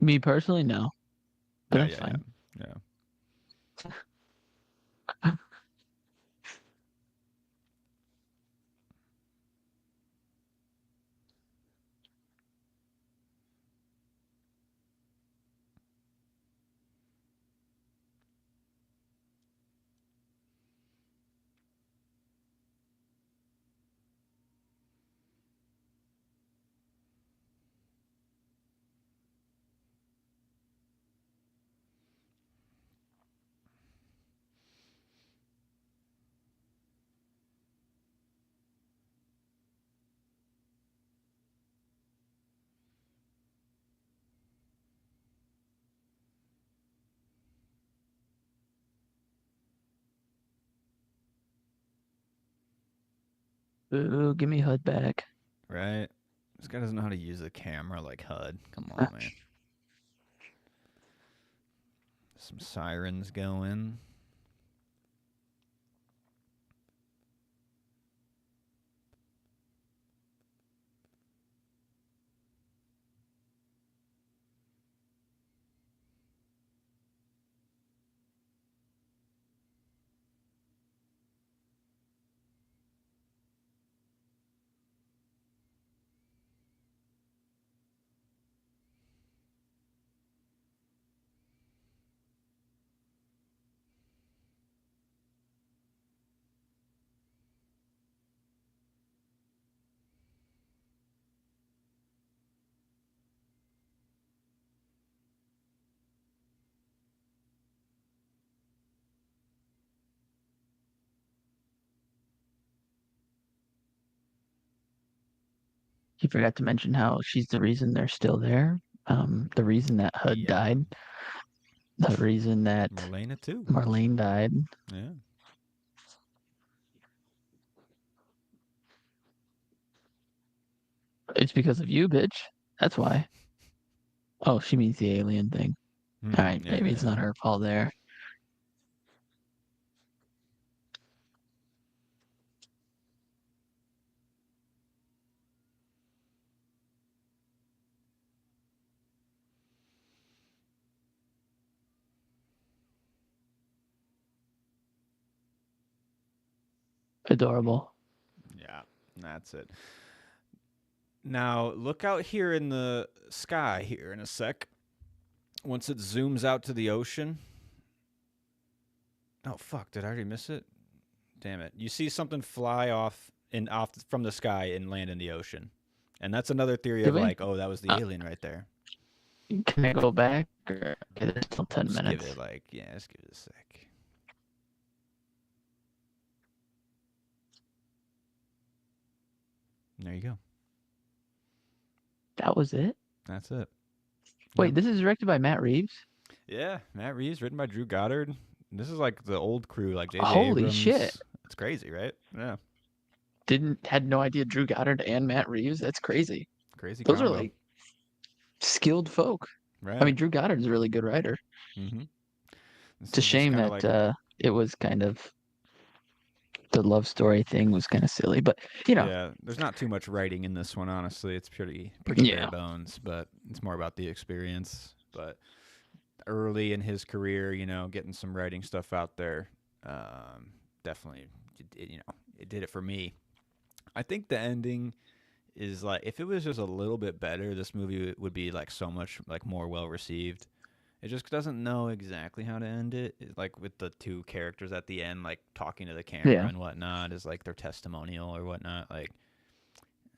Speaker 2: Me personally, no, but
Speaker 1: Yeah,
Speaker 2: that's
Speaker 1: yeah, yeah,
Speaker 2: fine.
Speaker 1: yeah.
Speaker 2: Ooh, give me Hud back.
Speaker 1: Right. This guy doesn't know how to use the camera like Hud. Come
Speaker 2: Ah,
Speaker 1: on, man. Some sirens going.
Speaker 2: You forgot to mention how she's the reason they're still there. The reason that HUD
Speaker 1: Yeah,
Speaker 2: died, the reason that
Speaker 1: Marlena too.
Speaker 2: Marlene died.
Speaker 1: Yeah.
Speaker 2: It's because of you, bitch. That's why. Oh, she means the alien thing. All right,
Speaker 1: Yeah,
Speaker 2: maybe it's
Speaker 1: yeah.
Speaker 2: not her fault there. Adorable.
Speaker 1: Yeah, that's it. Now, look out here in the sky here in a sec. Once it zooms out to the ocean. Oh fuck, did I already miss it? Damn it. You see something fly off from the sky and land in the ocean. And that's another theory
Speaker 2: Did
Speaker 1: of
Speaker 2: we?
Speaker 1: like, oh, that was the
Speaker 2: Uh,
Speaker 1: alien right there.
Speaker 2: can I go back? Okay, there's still 10
Speaker 1: Just give
Speaker 2: minutes.
Speaker 1: it like, yeah, just give it a sec. There you go.
Speaker 2: That was it?
Speaker 1: That's it.
Speaker 2: Wait,
Speaker 1: Yep.
Speaker 2: this is directed by Matt Reeves?
Speaker 1: Yeah, Matt Reeves, written by Drew Goddard. This is like the old crew, like J.J.
Speaker 2: Holy shit.
Speaker 1: Abrams. It's crazy, right? Yeah,
Speaker 2: Had no idea Drew Goddard and Matt Reeves. That's crazy.
Speaker 1: crazy
Speaker 2: Those are
Speaker 1: combo.
Speaker 2: like skilled folk. I
Speaker 1: Right.
Speaker 2: mean, Drew Goddard's a really good writer.
Speaker 1: Mm-hmm. This
Speaker 2: It's a
Speaker 1: is just
Speaker 2: shame
Speaker 1: kind of
Speaker 2: that
Speaker 1: like,
Speaker 2: it was kind of the love story thing was kind of silly, but
Speaker 1: yeah, there's not too much writing in this one, honestly. It's pretty bare
Speaker 2: yeah.
Speaker 1: bones, but it's more about the experience. But early in his career, getting some writing stuff out there, definitely, it did it for me. I think the ending is like, if it was just a little bit better, this movie would be like so much like more well received. It just doesn't know exactly how to end it. Like with the two characters at the end, like talking to the camera
Speaker 2: Yeah.
Speaker 1: and whatnot, is like their testimonial or whatnot. Like,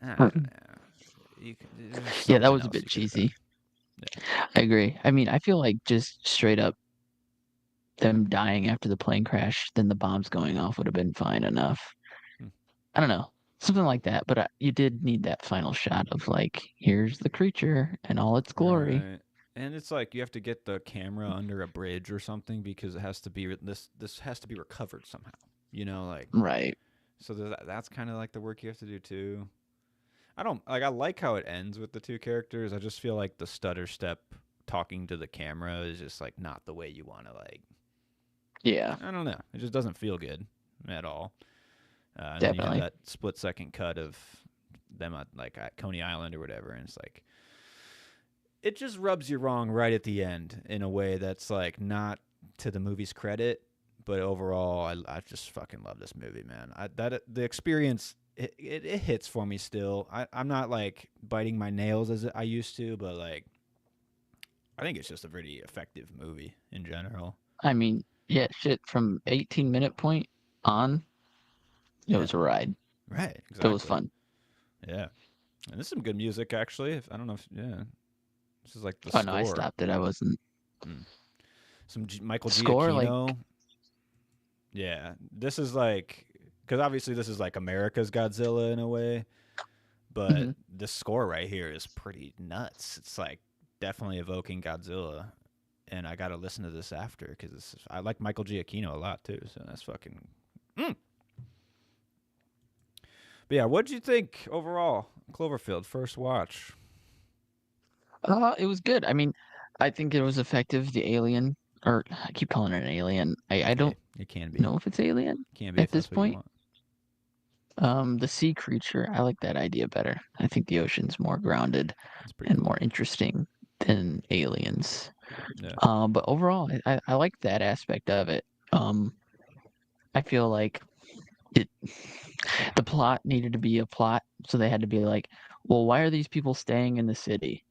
Speaker 1: I don't
Speaker 2: Mm.
Speaker 1: know. There's
Speaker 2: Yeah, that
Speaker 1: something
Speaker 2: was a
Speaker 1: else
Speaker 2: bit
Speaker 1: you could have done.
Speaker 2: cheesy. I agree. I mean, I feel like just straight up them dying after the plane crash, then the bombs going off would have been fine enough.
Speaker 1: Yeah.
Speaker 2: I don't know. Something like that, but you did need that final shot of like, here's the creature and all its glory.
Speaker 1: Right. And it's like you have to get the camera under a bridge or something because it has to be this has to be recovered somehow. Like,
Speaker 2: Right.
Speaker 1: so that's kind of like the work you have to do too. I don't like I like how it ends with the two characters. I just feel like the stutter step talking to the camera is just like not the way you want to like.
Speaker 2: Yeah,
Speaker 1: I don't know. It just doesn't feel good at all. And then you have
Speaker 2: definitely.
Speaker 1: that split second cut of them at Coney Island or whatever, and it's like it just rubs you wrong right at the end in a way that's like not to the movie's credit, but overall, I just fucking love this movie, man. The experience it hits for me still. I'm not like biting my nails as I used to, but like I think it's just a pretty effective movie in general.
Speaker 2: I mean, yeah, shit, from 18-minute point on, it
Speaker 1: Yeah,
Speaker 2: was a ride.
Speaker 1: right,
Speaker 2: It was
Speaker 1: exactly.
Speaker 2: fun.
Speaker 1: Yeah, and there's some good music actually. If I don't know if yeah, this is like the
Speaker 2: Oh no, I
Speaker 1: score.
Speaker 2: stopped it. I wasn't.
Speaker 1: Mm. Some Michael
Speaker 2: Score, like,
Speaker 1: Giacchino. Yeah, this is like because obviously this is like America's Godzilla in a way, but
Speaker 2: mhm.
Speaker 1: this score right here is pretty nuts. It's like definitely evoking Godzilla, and I got to listen to this after because I like Michael Giacchino a lot too. So that's fucking. Mm. But yeah, what'd you think overall? Cloverfield first watch.
Speaker 2: It was good. I mean, I think it was effective. The alien, or I keep calling it an alien. I
Speaker 1: Hey,
Speaker 2: don't
Speaker 1: it can be.
Speaker 2: know if it's alien
Speaker 1: Can be
Speaker 2: at
Speaker 1: if
Speaker 2: this
Speaker 1: that's what you
Speaker 2: point.
Speaker 1: want.
Speaker 2: The sea creature, I like that idea better. I think the ocean's more grounded
Speaker 1: It's pretty
Speaker 2: and
Speaker 1: cool.
Speaker 2: more interesting than aliens.
Speaker 1: Yeah.
Speaker 2: But overall, I like that aspect of it. Um, I feel like it the plot needed to be a plot, so they had to be like, well, why are these people staying in the city?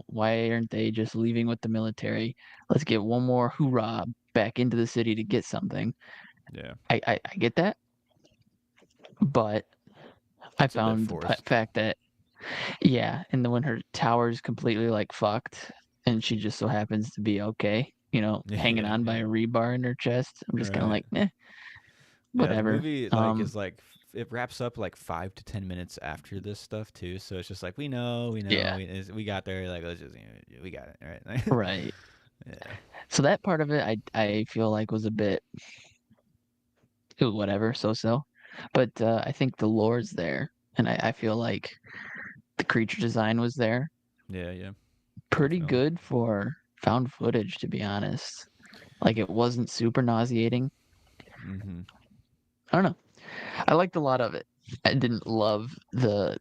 Speaker 2: Why aren't they just leaving with the military? Let's get one more hoorah back into the city to get something.
Speaker 1: Yeah.
Speaker 2: I get that, but I
Speaker 1: It's a bit
Speaker 2: found the
Speaker 1: forced.
Speaker 2: fact that, yeah, and then when her tower's completely like fucked and she just so happens to be okay, hanging
Speaker 1: Yeah,
Speaker 2: on by
Speaker 1: yeah.
Speaker 2: a rebar in her chest, I'm just kind of
Speaker 1: Right.
Speaker 2: like, eh,
Speaker 1: Yeah, the
Speaker 2: whatever.
Speaker 1: movie like is like it wraps up like 5 to 10 minutes after this stuff too. So it's just like we know,
Speaker 2: Yeah.
Speaker 1: we got there. Like let's just we got it right.
Speaker 2: Right.
Speaker 1: Yeah,
Speaker 2: So that part of it, I feel like was a bit whatever, so. But I think the lore's there, and I feel like the creature design was there.
Speaker 1: yeah,
Speaker 2: Pretty
Speaker 1: definitely.
Speaker 2: good for found footage, to be honest. Like it wasn't super nauseating.
Speaker 1: Mm-hmm.
Speaker 2: I don't know. I liked a lot of it. I didn't love the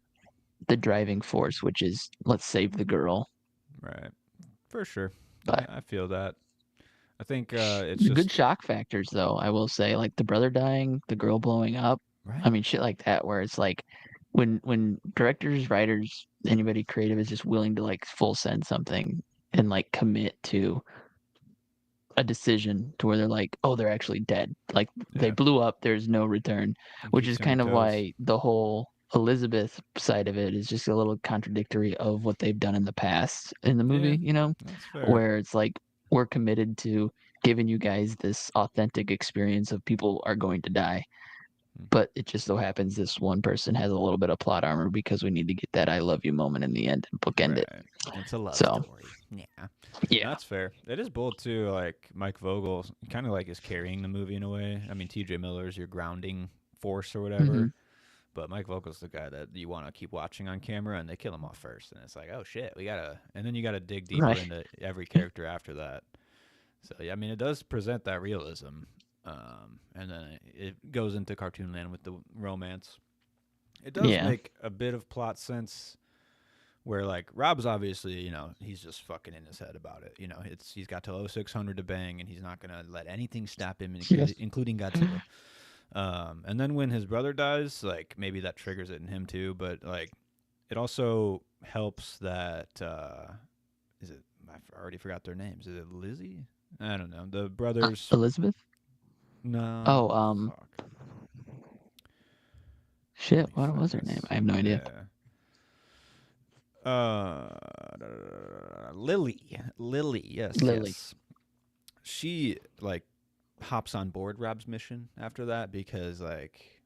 Speaker 2: driving force, which is let's save the girl.
Speaker 1: Right, for sure.
Speaker 2: But
Speaker 1: I feel that. I think it's
Speaker 2: the good
Speaker 1: just
Speaker 2: shock factors, though, I will say, like the brother dying, the girl blowing up. I
Speaker 1: right.
Speaker 2: mean, shit like that, where it's like when directors, writers, anybody creative is just willing to like full send something and like commit to a decision to where they're like, oh, they're actually dead. Like they
Speaker 1: Yeah,
Speaker 2: blew up, there's no return,
Speaker 1: and
Speaker 2: which
Speaker 1: keeps
Speaker 2: is
Speaker 1: you on your
Speaker 2: kind of
Speaker 1: toes.
Speaker 2: why the whole Elizabeth side of it is just a little contradictory of what they've done in the past in the
Speaker 1: Yeah,
Speaker 2: movie,
Speaker 1: that's fair.
Speaker 2: where it's like we're committed to giving you guys this authentic experience of people are going to die.
Speaker 1: Hmm.
Speaker 2: But it just so happens this one person has a little bit of plot armor because we need to get that I love you moment in the end and bookend it.
Speaker 1: Right. It's a love
Speaker 2: So
Speaker 1: story. Yeah.
Speaker 2: yeah.
Speaker 1: That's fair. It is bold too. Like Mike Vogel, kind of like is carrying the movie in a way. I mean, T.J. Miller's your grounding force or
Speaker 2: Hmm.
Speaker 1: whatever, but Mike Vogel's the guy that you want to keep watching on camera, and they kill him off first, and it's like, oh shit, we gotta, and then you gotta dig deeper
Speaker 2: Right.
Speaker 1: into every character after that. So yeah, I mean, it does present that realism, and then it goes into cartoon land with the romance. It does
Speaker 2: Yeah.
Speaker 1: make a bit of plot sense where like Rob's obviously, he's just fucking in his head about it. He's got till 0600 to bang, and he's not gonna let anything stop him,
Speaker 2: Yes.
Speaker 1: including Godzilla. And then when his brother dies, like maybe that triggers it in him too. But like it also helps that is it? I already forgot their names. Is it Lizzie? I don't know. The brothers.
Speaker 2: Elizabeth?
Speaker 1: No,
Speaker 2: Oh,
Speaker 1: fuck. Let
Speaker 2: shit,
Speaker 1: me
Speaker 2: what
Speaker 1: find
Speaker 2: was her name?
Speaker 1: this.
Speaker 2: I have no idea.
Speaker 1: Yeah. Uh, Lily. Lily. Yes,
Speaker 2: Lily.
Speaker 1: yes. She like hops on board Rob's mission after that because like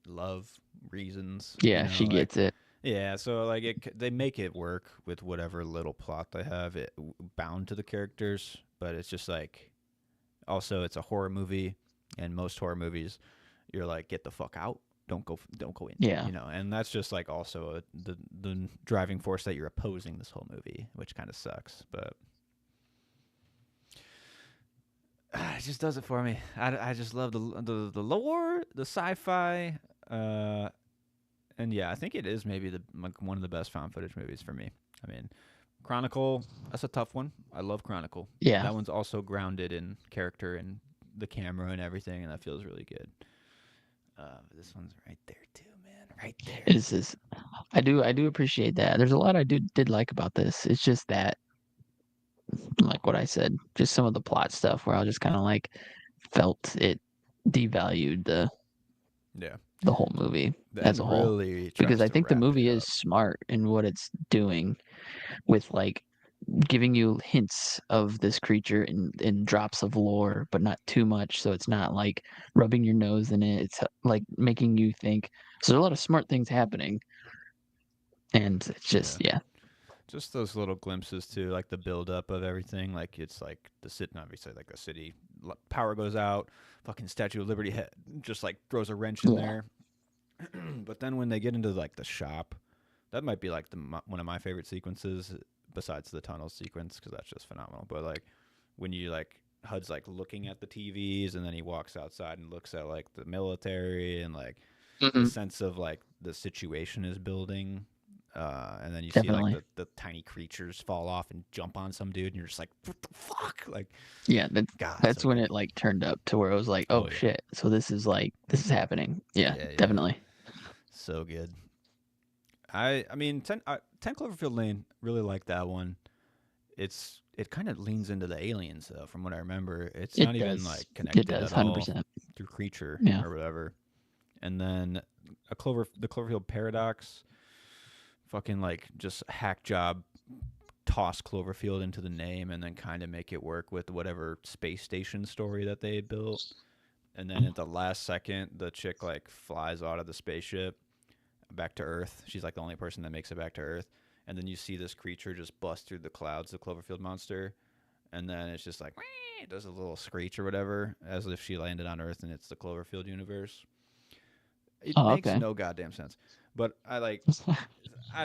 Speaker 1: love reasons,
Speaker 2: Yeah, she
Speaker 1: like
Speaker 2: gets it.
Speaker 1: yeah. So like they make it work with whatever little plot they have it bound to the characters, but it's just like also it's a horror movie, and most horror movies you're like get the fuck out, don't go in,
Speaker 2: Yeah.
Speaker 1: and that's just like also the driving force that you're opposing this whole movie, which kind of sucks, but it just does it for me. I just love the lore, the sci-fi, uh, and yeah, I think it is maybe like one of the best found footage movies for me. I mean, Chronicle, that's a tough one. I love Chronicle.
Speaker 2: Yeah.
Speaker 1: That one's also grounded in character and the camera and everything, and that feels really good. This one's right there too, man. Right there.
Speaker 2: Is I do appreciate that. There's a lot I did like about this. It's just that like what I said, just some of the plot stuff where I just kind of like felt it devalued
Speaker 1: Yeah.
Speaker 2: the whole movie
Speaker 1: The
Speaker 2: as
Speaker 1: end
Speaker 2: a whole.
Speaker 1: really
Speaker 2: Because
Speaker 1: tries
Speaker 2: I
Speaker 1: to
Speaker 2: think the
Speaker 1: wrap
Speaker 2: movie
Speaker 1: it
Speaker 2: is
Speaker 1: up.
Speaker 2: smart in what it's doing with like giving you hints of this creature in drops of lore, but not too much. So it's not like rubbing your nose in it. It's like making you think. So there's a lot of smart things happening. And it's
Speaker 1: Yeah.
Speaker 2: just, yeah.
Speaker 1: Just those little glimpses too, like the build up of everything. Like it's like the city, obviously, like the city power goes out. Fucking Statue of Liberty just like throws a wrench in
Speaker 2: Yeah.
Speaker 1: there. But then when they get into like the shop, that might be like one of my favorite sequences besides the tunnel sequence because that's just phenomenal. But like when you like HUD's like looking at the TVs and then he walks outside and looks at like the military and like the
Speaker 2: Hmm.
Speaker 1: sense of like the situation is building. And then you see like
Speaker 2: Definitely.
Speaker 1: the tiny creatures fall off and jump on some dude, and you're just like, "What the fuck?" Like,
Speaker 2: Yeah,
Speaker 1: God,
Speaker 2: that's
Speaker 1: so
Speaker 2: when
Speaker 1: good.
Speaker 2: it like turned up to where it was like, oh
Speaker 1: Oh yeah,
Speaker 2: shit, so this is happening. Yeah,
Speaker 1: yeah, yeah,
Speaker 2: definitely.
Speaker 1: so good. I mean, 10 Cloverfield Lane, really like that one. It kind of leans into the aliens though, from what I remember. It's
Speaker 2: It
Speaker 1: not even
Speaker 2: does.
Speaker 1: like
Speaker 2: It
Speaker 1: connected
Speaker 2: does,
Speaker 1: at
Speaker 2: hundred
Speaker 1: all
Speaker 2: percent.
Speaker 1: through creature
Speaker 2: Yeah.
Speaker 1: or whatever. And then the Cloverfield paradox, fucking like just hack job, toss Cloverfield into the name, and then kind of make it work with whatever space station story that they had built. and then at the last second, the chick like flies out of the spaceship back to Earth. She's like the only person that makes it back to Earth. And then you see this creature just bust through the clouds, the Cloverfield monster, and then it's just like it does a little screech or whatever, as if she landed on Earth and it's the Cloverfield universe. It
Speaker 2: Oh,
Speaker 1: makes
Speaker 2: okay.
Speaker 1: no goddamn sense, but I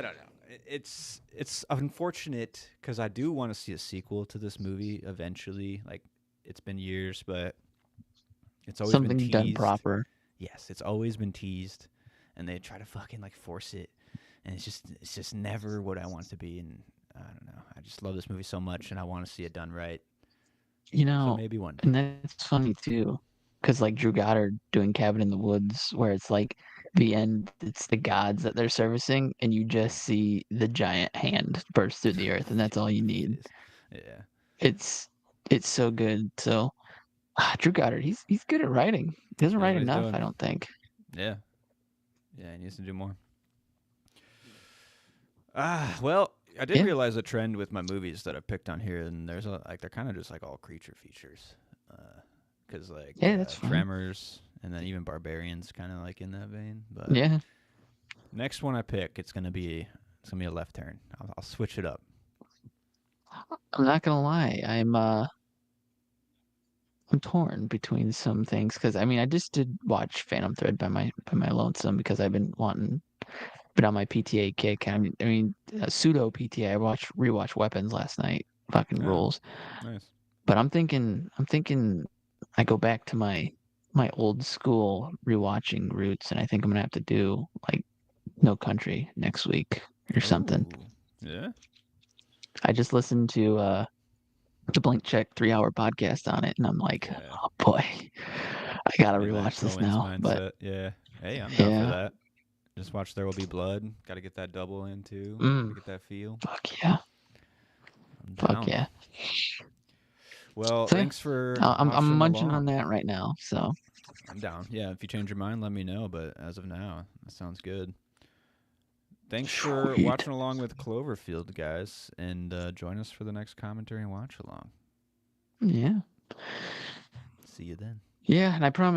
Speaker 1: don't know. It's unfortunate because I do want to see a sequel to this movie eventually. Like it's been years, but it's always been
Speaker 2: Something done
Speaker 1: teased.
Speaker 2: proper.
Speaker 1: Yes, it's always been teased, and they try to fucking like force it, and it's just never what I want it to be. And I don't know. I just love this movie so much, and I want to see it done right.
Speaker 2: You
Speaker 1: So
Speaker 2: know,
Speaker 1: maybe one day.
Speaker 2: and that's funny too, because like Drew Goddard doing Cabin in the Woods, where it's like the end, it's the gods that they're servicing, and you just see the giant hand burst through the earth, and that's all you
Speaker 1: It
Speaker 2: need.
Speaker 1: is. Yeah.
Speaker 2: It's it's so good. So Drew Goddard, he's good at writing. He doesn't
Speaker 1: He knows
Speaker 2: write
Speaker 1: what he's
Speaker 2: enough,
Speaker 1: doing.
Speaker 2: I don't think.
Speaker 1: Yeah. Yeah. He needs to do more. Well, I did
Speaker 2: Yeah,
Speaker 1: realize a trend with my movies that I picked on here, and there's like they're kind of just like all creature features, because
Speaker 2: yeah, that's fine.
Speaker 1: Tremors and then even Barbarians kind of like in that vein. But
Speaker 2: Yeah,
Speaker 1: next one I pick, it's gonna be a left turn. I'll switch it up.
Speaker 2: I'm not gonna lie. I'm torn between some things because I mean I just did watch Phantom Thread by my lonesome because I've been wanting been on my PTA kick. I mean pseudo PTA. I watched rewatch Weapons last night. Fucking
Speaker 1: Oh,
Speaker 2: rules.
Speaker 1: nice.
Speaker 2: But I'm thinking I go back to my old school rewatching roots, and I think I'm gonna have to do like No Country next week or something.
Speaker 1: Oh, yeah.
Speaker 2: I just listened to the Blank Check 3 hour podcast on it, and I'm like,
Speaker 1: Yeah.
Speaker 2: oh boy, I gotta
Speaker 1: In that
Speaker 2: rewatch this
Speaker 1: Cohen's
Speaker 2: now. But
Speaker 1: mindset. Yeah. Hey, I'm down for
Speaker 2: yeah,
Speaker 1: that. Just watch There Will Be Blood. Got to get that double in too. Got to
Speaker 2: mm,
Speaker 1: get that feel.
Speaker 2: fuck yeah,
Speaker 1: I'm
Speaker 2: fuck
Speaker 1: down.
Speaker 2: yeah.
Speaker 1: Well,
Speaker 2: So yeah,
Speaker 1: thanks for
Speaker 2: I'm
Speaker 1: watching
Speaker 2: munching on
Speaker 1: along.
Speaker 2: that right now. So
Speaker 1: I'm down. Yeah, if you change your mind, let me know. But as of now, that sounds good. Thanks for
Speaker 2: sweet.
Speaker 1: watching along with Cloverfield, guys, and join us for the next commentary and watch along.
Speaker 2: Yeah,
Speaker 1: See you then.
Speaker 2: yeah, and I promise.